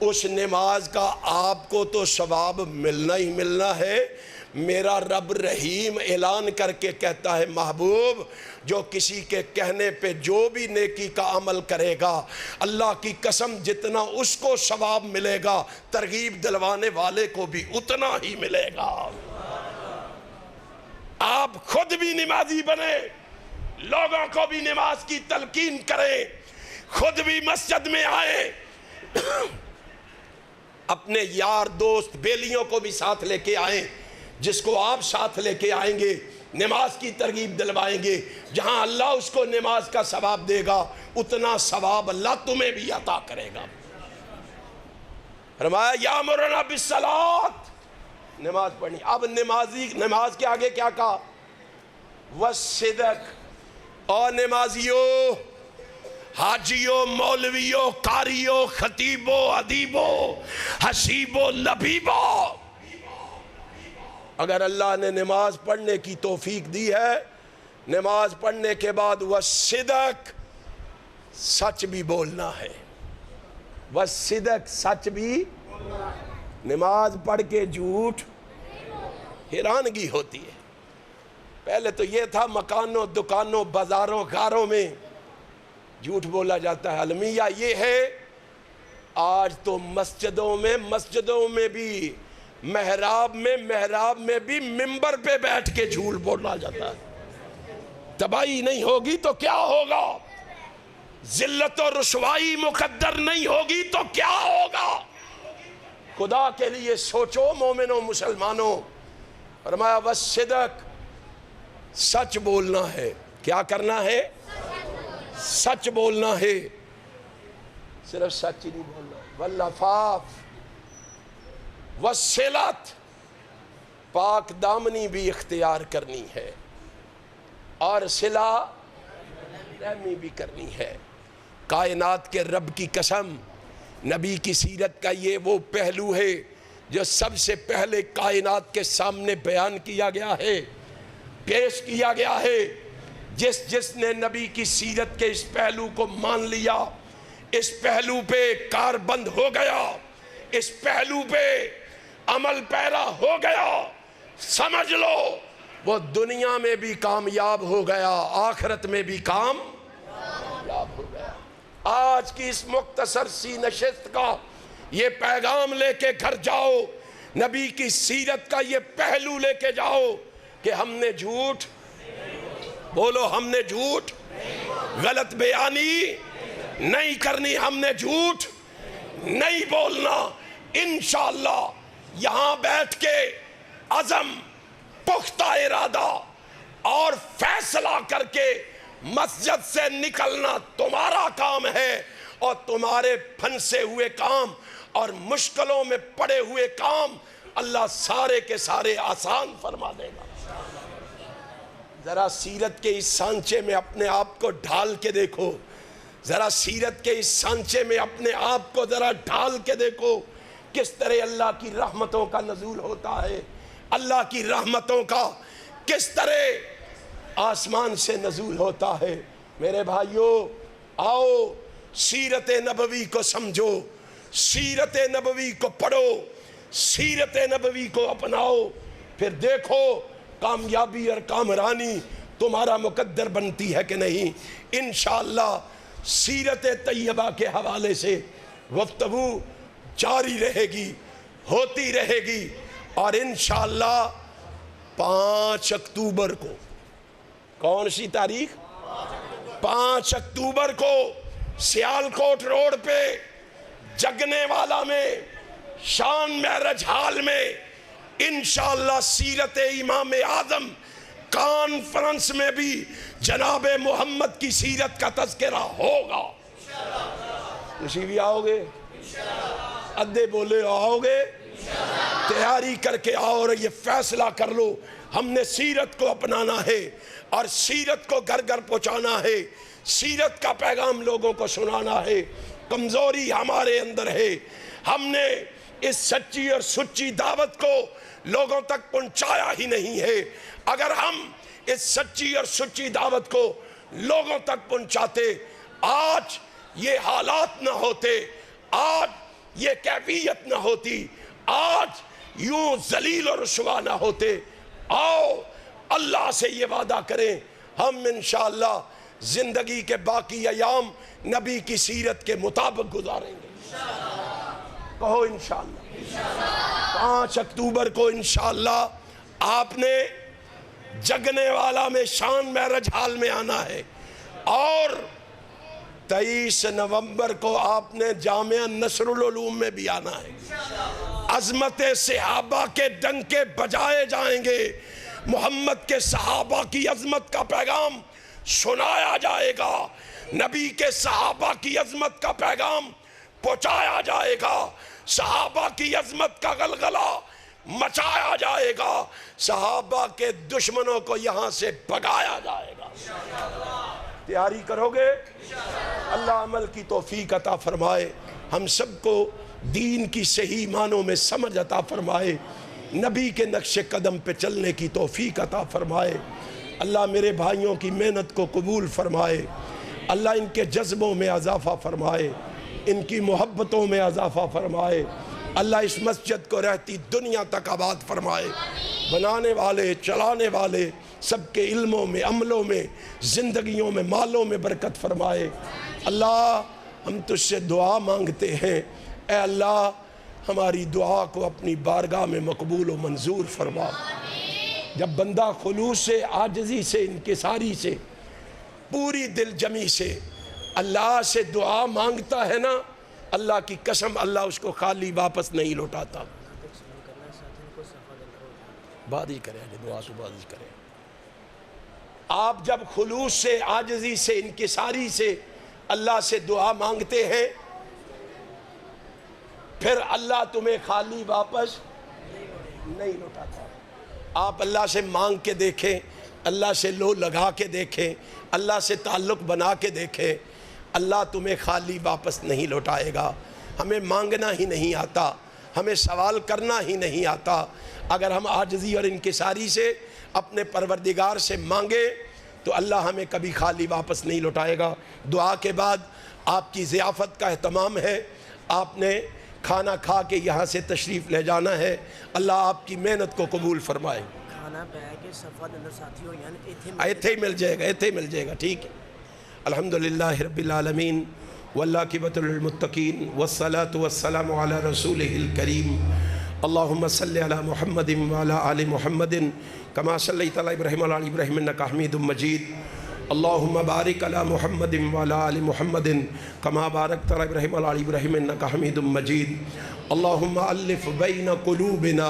اس نماز کا آپ کو تو ثواب ملنا ہی ملنا ہے. میرا رب رحیم اعلان کر کے کہتا ہے محبوب جو کسی کے کہنے پہ جو بھی نیکی کا عمل کرے گا اللہ کی قسم جتنا اس کو ثواب ملے گا ترغیب دلوانے والے کو بھی اتنا ہی ملے گا. آپ خود بھی نمازی بنے، لوگوں کو بھی نماز کی تلقین کریں، خود بھی مسجد میں آئیں، اپنے یار دوست بیلیوں کو بھی ساتھ لے کے آئیں، جس کو آپ ساتھ لے کے آئیں گے نماز کی ترغیب دلوائیں گے، جہاں اللہ اس کو نماز کا ثواب دے گا اتنا ثواب اللہ تمہیں بھی عطا کرے گا. فرمایا یامرنا بالصلاۃ، نماز پڑھنی. اب نماز کے آگے کیا کہا؟ والصدق. اور نمازیوں، حاجیوں، مولویوں، قاریوں، خطیبوں، ادیبوں، حسیبوں، لبیبوں، اگر اللہ نے نماز پڑھنے کی توفیق دی ہے، نماز پڑھنے کے بعد والصدق، سچ بھی بولنا ہے. والصدق، سچ بھی. نماز پڑھ کے جھوٹ، حیرانگی ہوتی ہے. پہلے تو یہ تھا مکانوں، دکانوں، بازاروں، غاروں میں جھوٹ بولا جاتا ہے. المیہ یہ ہے آج تو مسجدوں میں بھی، محراب میں بھی منبر پہ بیٹھ کے جھوٹ بولا جاتا ہے. تباہی نہیں ہوگی تو کیا ہوگا؟ ذلت و رسوائی مقدر نہیں ہوگی تو کیا ہوگا؟ خدا کے لیے سوچو مومنوں، مسلمانوں. فرمایا والصدق، سچ بولنا ہے. کیا کرنا ہے؟ سچ بولنا ہے. صرف سچ ہی نہیں بولنا. والعفاف والصلۃ، پاک دامنی بھی اختیار کرنی ہے اور صلہ رحمی بھی کرنی ہے. کائنات کے رب کی قسم، نبی کی سیرت کا یہ وہ پہلو ہے جو سب سے پہلے کائنات کے سامنے بیان کیا گیا ہے، پیش کیا گیا ہے. جس نے نبی کی سیرت کے اس پہلو کو مان لیا، اس پہلو پہ کاربند ہو گیا، اس پہلو پہ عمل پیرا ہو گیا، سمجھ لو وہ دنیا میں بھی کامیاب ہو گیا، آخرت میں بھی کامیاب ہو گیا. آج کی اس مختصر سی نشست کا یہ پیغام لے کے گھر جاؤ، نبی کی سیرت کا یہ پہلو لے کے جاؤ کہ ہم نے جھوٹ، بولو ہم نے جھوٹ، غلط بیانی نہیں کرنی، ہم نے جھوٹ نہیں بولنا. انشاءاللہ یہاں بیٹھ کے عزم، پختہ ارادہ اور فیصلہ کر کے مسجد سے نکلنا تمہارا کام ہے، اور تمہارے پھنسے ہوئے کام اور مشکلوں میں پڑے ہوئے کام اللہ سارے کے سارے آسان فرما دے گا. ذرا سیرت کے اس سانچے میں اپنے آپ کو ڈھال کے دیکھو، ذرا سیرت کے اس سانچے میں اپنے آپ کو ذرا ڈھال کے دیکھو کس طرح اللہ کی رحمتوں کا نزول ہوتا ہے، اللہ کی رحمتوں کا کس طرح آسمان سے نزول ہوتا ہے. میرے بھائیوں آؤ سیرت نبوی کو سمجھو، سیرت نبوی کو پڑھو، سیرت نبوی کو اپناؤ، پھر دیکھو کامیابی اور کامرانی تمہارا مقدر بنتی ہے کہ نہیں. انشاءاللہ سیرت طیبہ کے حوالے سے گفتگو جاری رہے گی، ہوتی رہے گی. اور انشاءاللہ 5 اکتوبر کو، کون سی تاریخ؟ 5 اکتوبر کو سیالکوٹ روڈ پہ جگنے والا میں شان معراج ہال میں انشاءاللہ سیرت امام اعظم کانفرنس میں بھی جناب محمد کی سیرت کا تذکرہ ہوگا. تشریف بھی آؤ گے؟ ادھے بولے آؤ گے؟ تیاری کر کے آؤ اور یہ فیصلہ کر لو ہم نے سیرت کو اپنانا ہے اور سیرت کو گھر گھر پہنچانا ہے، سیرت کا پیغام لوگوں کو سنانا ہے۔ کمزوری ہمارے اندر ہے، ہم نے اس سچی اور سچی دعوت کو لوگوں تک پہنچایا ہی نہیں ہے۔ اگر ہم اس سچی اور سچی دعوت کو لوگوں تک پہنچاتے، آج یہ حالات نہ ہوتے، آج یہ کیفیت نہ ہوتی، آج یوں ذلیل اور رسوا نہ ہوتے۔ آؤ اللہ سے یہ وعدہ کریں، ہم انشاءاللہ زندگی کے باقی ایام نبی کی سیرت کے مطابق گزاریں گے۔ کہو انشاءاللہ۔ 5 اکتوبر کو انشاءاللہ آپ نے جگنے والا میں شان معراج حال میں آنا ہے، اور 23 نومبر کو آپ نے جامعہ نصر العلوم میں بھی آنا ہے۔ عظمت صحابہ کے ڈنکے بجائے جائیں گے، محمد کے صحابہ کی عظمت کا پیغام سنایا جائے گا، نبی کے صحابہ کی عظمت کا پیغام پہنچایا جائے گا، صحابہ کی عظمت کا غلغلہ مچایا جائے گا، صحابہ کے دشمنوں کو یہاں سے بھگایا جائے گا۔ تیاری کرو گے؟ اللہ عمل کی توفیق عطا فرمائے، ہم سب کو دین کی صحیح معنوں میں سمجھ عطا فرمائے، نبی کے نقش قدم پہ چلنے کی توفیق عطا فرمائے۔ اللہ میرے بھائیوں کی محنت کو قبول فرمائے، اللہ ان کے جذبوں میں اضافہ فرمائے، ان کی محبتوں میں اضافہ فرمائے، اللہ اس مسجد کو رہتی دنیا تک آباد فرمائے، بنانے والے چلانے والے سب کے علموں میں عملوں میں زندگیوں میں مالوں میں برکت فرمائے۔ اللہ ہم تجھ سے دعا مانگتے ہیں، اے اللہ ہماری دعا کو اپنی بارگاہ میں مقبول و منظور فرما۔ جب بندہ خلوص سے، عاجزی سے، انکساری سے، پوری دل جمی سے اللہ سے دعا مانگتا ہے نا، اللہ کی قسم اللہ اس کو خالی واپس نہیں لوٹاتا۔ بات ہی کریں، دعا سے بات ہی کریں۔ آپ جب خلوص سے، عاجزی سے، انکساری سے اللہ سے دعا مانگتے ہیں، پھر اللہ تمہیں خالی واپس نہیں لوٹاتا۔ آپ اللہ سے مانگ کے دیکھیں، اللہ سے لو لگا کے دیکھیں، اللہ سے تعلق بنا کے دیکھیں، اللہ تمہیں خالی واپس نہیں لوٹائے گا۔ ہمیں مانگنا ہی نہیں آتا، ہمیں سوال کرنا ہی نہیں آتا، اگر ہم عاجزی اور انکساری سے اپنے پروردگار سے مانگے تو اللہ ہمیں کبھی خالی واپس نہیں لوٹائے گا۔ دعا کے بعد آپ کی ضیافت کا اہتمام ہے، آپ نے کھانا کھا کے یہاں سے تشریف لے جانا ہے، اللہ آپ کی محنت کو قبول فرمائے۔ کھانا پہ کے صفحہ اندر ساتھیوں یعنی ایتھے ہی مل جائے گا، ایتھے ہی مل جائے گا، ٹھیک ہے۔ الحمدللہ رب العالمین والعاقبۃ للمتقین والصلاة والسلام علی رسولہ الکریم، اللہم صلی علی محمد وعلی آل محمد کما صلیت علی ابراہیم وعلی آل ابراہیم انک حمید مجید، اللہم بارک علی محمد وعلی آل محمد کما بارکت علی ابراہیم وعلی آل ابراہیم انک حمید مجید، اللہم الف بین قلوبنا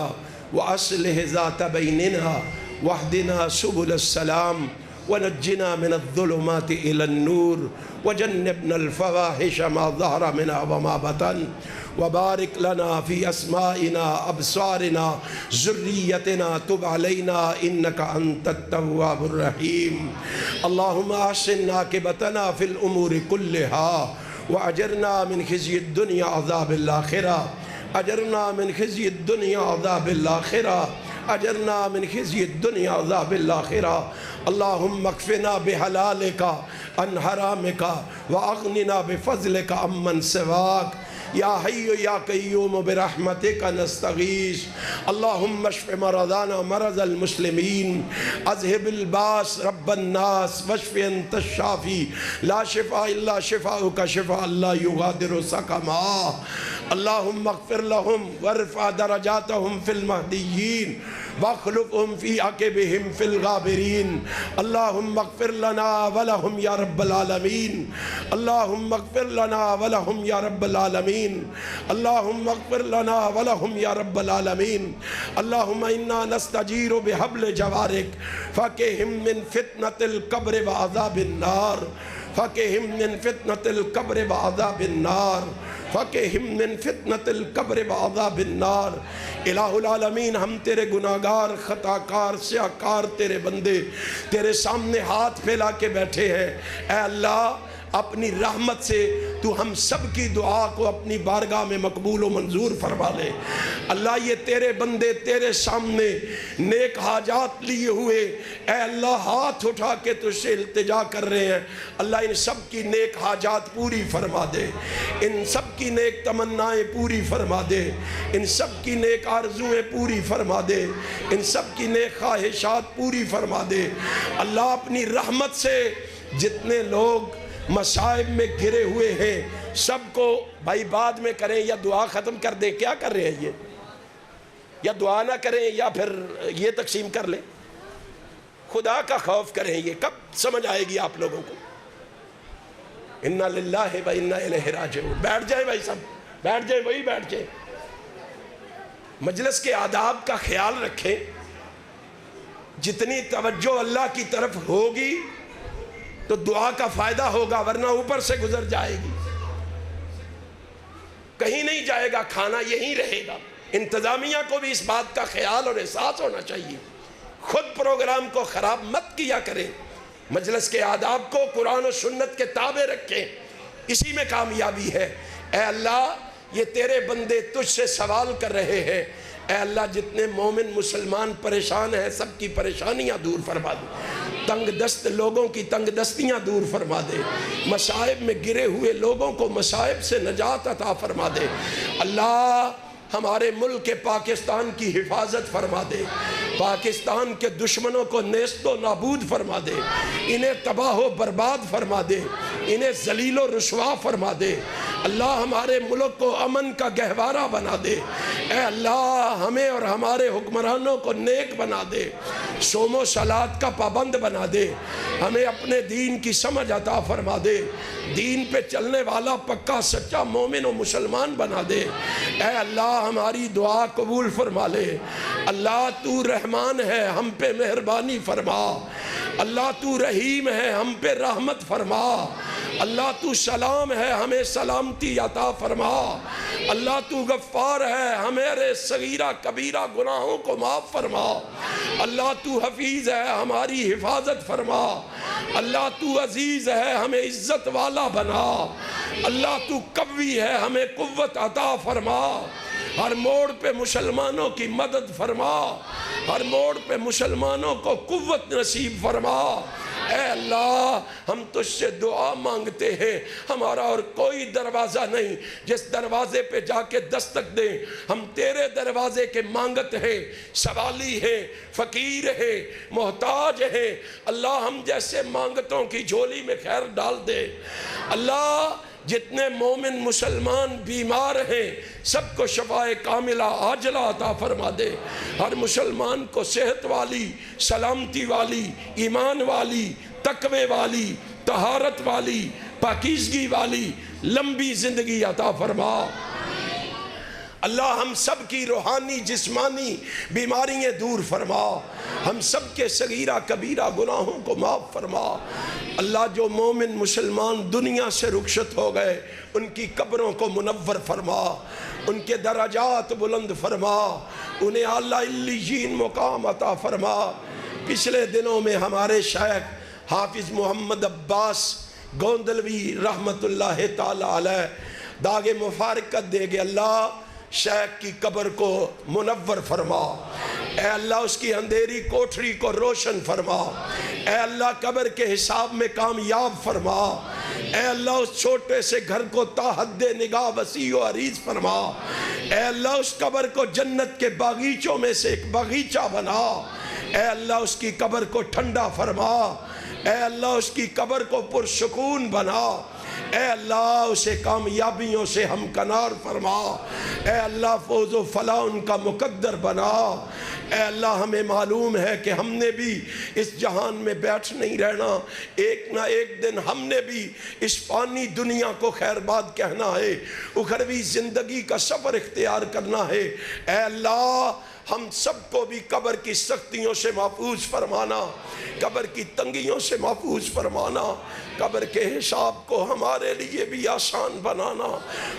واصلح ذات بیننا واہدنا سبل السلام ونجنا من الظلمات إلى النور وجنبنا الفواحش ما ظهر منها وما بطن وبارك لنا في أسمائنا أبصارنا ذريتنا تب علينا إنك أنت التواب الرحيم، اللهم أحسن عاقبتنا في الأمور كلها وأجرنا من خزي الدنيا عذاب الآخرة، أجرنا من خزي الدنيا عذاب الآخرة، أجرنا من خزي الدنيا عذاب الآخرة، اللهم اكفنا بحلالك عن حرامك وأغننا بفضلك عمن سواك، يا حي يا قيوم برحمتك نستغيث، اللهم اشف مرضانا مرض المسلمين، اذهب الباس رب الناس واشف انت الشافي لا شفاء الا شفاؤك شفاء لا يغادر سقما، اللهم اغفر لهم وارفع درجاتهم في المهديين واخلفهم في عقبهم في الغابرين، اللهم اغفر لنا ولهم يا رب العالمين، اللهم اغفر لنا ولهم يا رب العالمين، اللهم اغفر لنا ولهم يا رب العالمين، اللهم إنا نستجير بحبل جوارك فقهم من فتنة القبر وعذاب النار، فقهم من فتنة القبر وعذاب النار، فقہم من فتنۃ القبر وعذاب النار۔ الہ العالمین، ہم تیرے گناہگار، خطاکار، سیاہکار تیرے بندے تیرے سامنے ہاتھ پھیلا کے بیٹھے ہیں۔ اے اللہ اپنی رحمت سے تو ہم سب کی دعا کو اپنی بارگاہ میں مقبول و منظور فرما لے۔ اللہ یہ تیرے بندے تیرے سامنے نیک حاجات لیے ہوئے اے اللہ ہاتھ اٹھا کے تجھ سے التجا کر رہے ہیں۔ اللہ ان سب کی نیک حاجات پوری فرما دے، ان سب کی نیک تمنائیں پوری فرما دے، ان سب کی نیک آرزویں پوری فرما دے، ان سب کی نیک خواہشات پوری فرما دے۔ اللہ اپنی رحمت سے جتنے لوگ مصائب میں گرے ہوئے ہیں سب کو بھائی بعد میں کریں یا دعا ختم کر دیں، کیا کر رہے ہیں یہ؟ یا دعا نہ کریں یا پھر یہ تقسیم کر لیں؟ خدا کا خوف کریں، یہ کب سمجھ آئے گی آپ لوگوں کو؟ انا للہ و انا الیہ راجعون۔ بیٹھ جائیں بھائی سب، بیٹھ جائیں، وہی بیٹھ جائیں۔ مجلس کے آداب کا خیال رکھیں، جتنی توجہ اللہ کی طرف ہوگی تو دعا کا فائدہ ہوگا، ورنہ اوپر سے گزر جائے گی، کہیں نہیں جائے گا، کھانا یہیں رہے گا۔ انتظامیہ کو بھی اس بات کا خیال اور احساس ہونا چاہیے، خود پروگرام کو خراب مت کیا کریں، مجلس کے آداب کو قرآن و سنت کے تابع رکھیں، اسی میں کامیابی ہے۔ اے اللہ یہ تیرے بندے تجھ سے سوال کر رہے ہیں، اے اللہ جتنے مومن مسلمان پریشان ہیں سب کی پریشانیاں دور فرما دے، تنگ دست لوگوں کی تنگ دستیاں دور فرما دے، مصائب میں گرے ہوئے لوگوں کو مصائب سے نجات عطا فرما دے۔ اللہ ہمارے ملک پاکستان کی حفاظت فرما دے، پاکستان کے دشمنوں کو نیست و نابود فرما دے، انہیں تباہ و برباد فرما دے، انہیں ذلیل و رسوا فرما دے۔ اللہ ہمارے ملک کو امن کا گہوارہ بنا دے، اے اللہ ہمیں اور ہمارے حکمرانوں کو نیک بنا دے، صوم و صلات کا پابند بنا دے، ہمیں اپنے دین کی سمجھ عطا فرما دے، دین پہ چلنے والا پکا سچا مومن و مسلمان بنا دے۔ اے اللہ ہماری دعا قبول فرما لے۔ اللہ تو رحمان ہے، ہم پہ مہربانی فرما، اللہ تو رحیم ہے، ہم پہ رحمت فرما، اللہ تو سلام ہے، ہمیں سلامتی عطا فرما، اللہ تو غفار ہے، ہمارے صغیرہ کبیرہ گناہوں کو معاف فرما، اللہ تو حفیظ ہے، ہماری حفاظت فرما، اللہ تو عزیز ہے، ہمیں عزت والا بنا، اللہ تو قوی ہے، ہمیں قوت عطا فرما، ہر موڑ پہ مسلمانوں کی مدد فرما، ہر موڑ پہ مسلمانوں کو قوت نصیب فرما۔ اے اللہ ہم تجھ سے دعا مانگتے ہیں، ہمارا اور کوئی دروازہ نہیں جس دروازے پہ جا کے دستک دیں، ہم تیرے دروازے کے مانگت ہیں، سوالی ہیں، فقیر ہیں، محتاج ہیں۔ اللہ ہم جیسے مانگتوں کی جھولی میں خیر ڈال دے۔ اللہ جتنے مومن مسلمان بیمار ہیں سب کو شفائے کاملہ عاجلہ عطا فرما دے، ہر مسلمان کو صحت والی، سلامتی والی، ایمان والی، تقوی والی، طہارت والی، پاکیزگی والی لمبی زندگی عطا فرما۔ اللہ ہم سب کی روحانی جسمانی بیماریاں دور فرما، ہم سب کے صغیرہ کبیرہ گناہوں کو معاف فرما۔ اللہ جو مومن مسلمان دنیا سے رخصت ہو گئے ان کی قبروں کو منور فرما، ان کے درجات بلند فرما، انہیں اعلیٰ علیین مقام عطا فرما۔ پچھلے دنوں میں ہمارے شیخ حافظ محمد عباس گوندلوی رحمت اللہ تعالی علیہ داغ مفارقت دے گئے، اللہ شیخ کی قبر کو منور فرما، اے اللہ اس کی اندھیری کوٹھری کو روشن فرما، اے اللہ قبر کے حساب میں کامیاب فرما، اے اللہ اس چھوٹے سے گھر کو تا حد نگاہ وسیع و عریض فرما، اے اللہ اس قبر کو جنت کے باغیچوں میں سے ایک باغیچہ بنا، اے اللہ اس کی قبر کو ٹھنڈا فرما، اے اللہ اس کی قبر کو پرسکون بنا، اے اللہ اسے کامیابیوں سے ہمکنار فرما، اے اللہ فوز و فلاح ان کا مقدر بنا۔ اے اللہ ہمیں معلوم ہے کہ ہم نے بھی اس جہان میں بیٹھ نہیں رہنا، ایک نہ ایک دن ہم نے بھی اس فانی دنیا کو خیر باد کہنا ہے، اخروی زندگی کا سفر اختیار کرنا ہے۔ اے اللہ ہم سب کو بھی قبر کی سختیوں سے محفوظ فرمانا، قبر کی تنگیوں سے محفوظ فرمانا، قبر کے حساب کو ہمارے لیے بھی آسان بنانا،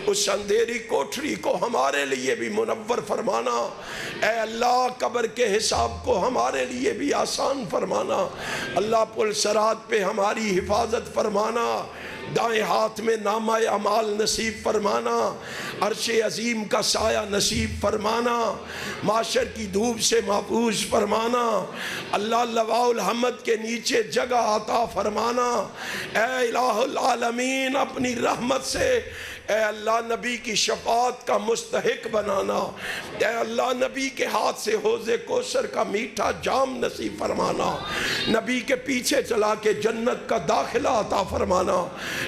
اس اندھیری کوٹھری کو ہمارے لیے بھی منور فرمانا۔ اے اللہ قبر کے حساب کو ہمارے لیے بھی آسان فرمانا۔ اللہ پل صراط پہ ہماری حفاظت فرمانا، دائیں ہاتھ میں نامہ اعمال نصیب فرمانا، عرش عظیم کا سایہ نصیب فرمانا، معاشر کی دھوپ سے محفوظ فرمانا، اللہ لواء الحمد کے نیچے جگہ عطا فرمانا۔ اے الہ العالمین اپنی رحمت سے اے اللہ نبی کی شفاعت کا مستحق بنانا، اے اللہ نبی کے ہاتھ سے حوض کوثر کا میٹھا جام نصیب فرمانا، نبی کے پیچھے چلا کے جنت کا داخلہ عطا فرمانا۔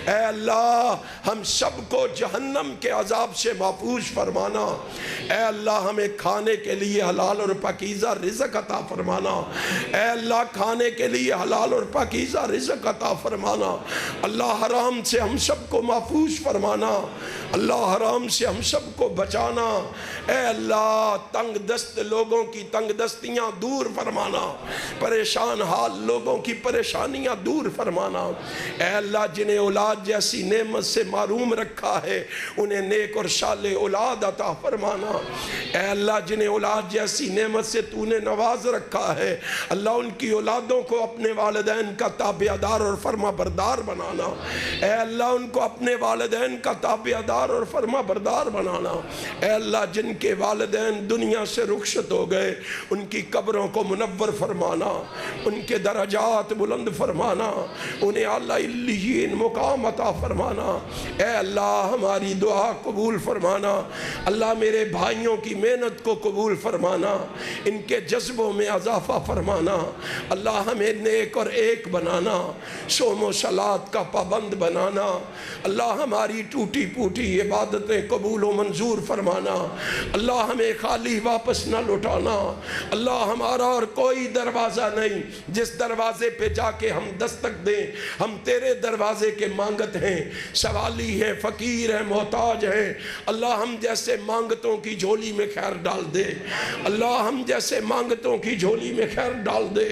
اے اللہ ہم سب کو جہنم کے عذاب سے محفوظ فرمانا۔ اے اللہ ہمیں کھانے کے لیے حلال اور پاکیزہ رزق عطا فرمانا، اے اللہ کھانے کے لیے حلال اور پاکیزہ رزق عطا فرمانا۔ اللہ حرام سے ہم سب کو محفوظ فرمانا، اللہ حرام سے ہم سب کو بچانا۔ اے اللہ تنگ دست لوگوں کی تنگ دستیاں دور فرمانا، پریشان حال لوگوں کی پریشانیاں دور فرمانا۔ اے اللہ جنہیں اولاد جیسی نعمت سے محروم رکھا ہے انہیں نیک اور صالح اولاد عطا فرمانا۔ اے اللہ جنہیں اولاد جیسی نعمت سے تو نے نواز رکھا ہے اللہ ان کی اولادوں کو اپنے والدین کا تابعدار اور فرما بردار بنانا۔ اے اللہ ان کو اپنے والدین کا تابعدار اور فرما بردار بنانا۔ اے اللہ جن کے والدین دنیا سے رخصت ہو گئے ان کی قبروں کو منور فرمانا، ان کے درجات بلند فرمانا، انہیں اعلیٰ علیین مقام عطا فرمانا۔ اے اللہ ہماری دعا قبول فرمانا، اللہ میرے بھائیوں کی محنت کو قبول فرمانا، ان کے جذبوں میں اضافہ فرمانا، اللہ ہمیں نیک اور ایک بنانا، صوم و صلاۃ کا پابند بنانا، اللہ ہماری ٹوٹی پوٹی عبادتیں قبول و منظور فرمانا، اللہ ہمیں خالی واپس نہ لوٹانا۔ اللہ ہمارا اور کوئی دروازہ نہیں جس دروازے پہ جا کے ہم دستک دیں، ہم تیرے دروازے کے مانگت ہیں، سوالی ہیں، فقیر ہیں، محتاج ہیں۔ اللہ ہم جیسے مانگتوں کی جھولی میں خیر ڈال دے، اللہ ہم جیسے مانگتوں کی جھولی میں خیر ڈال دے،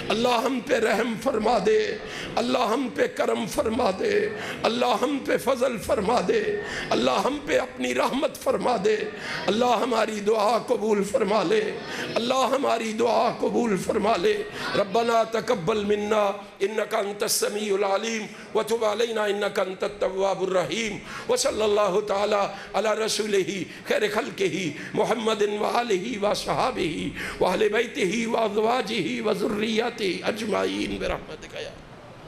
اللہ ہم پہ رحم فرما دے، اللہ ہم پہ کرم فرما دے، اللہ ہم پہ فضل فرما دے، اللہ ہم پہ اپنی رحمت فرما دے، اللہ ہماری دعا قبول فرما لے، اللہ ہماری دعا قبول فرما لے۔ ربنا تقبل منا انک انت السمیع العلیم وتب علینا انک انت التواب الرحیم، وصلی اللہ تعالی علی رسولہ خیر خلقہ محمد وآلہ وصحابہ واہل بیتہ وازواجہ وذریاتہ اجمعین برحمتک یا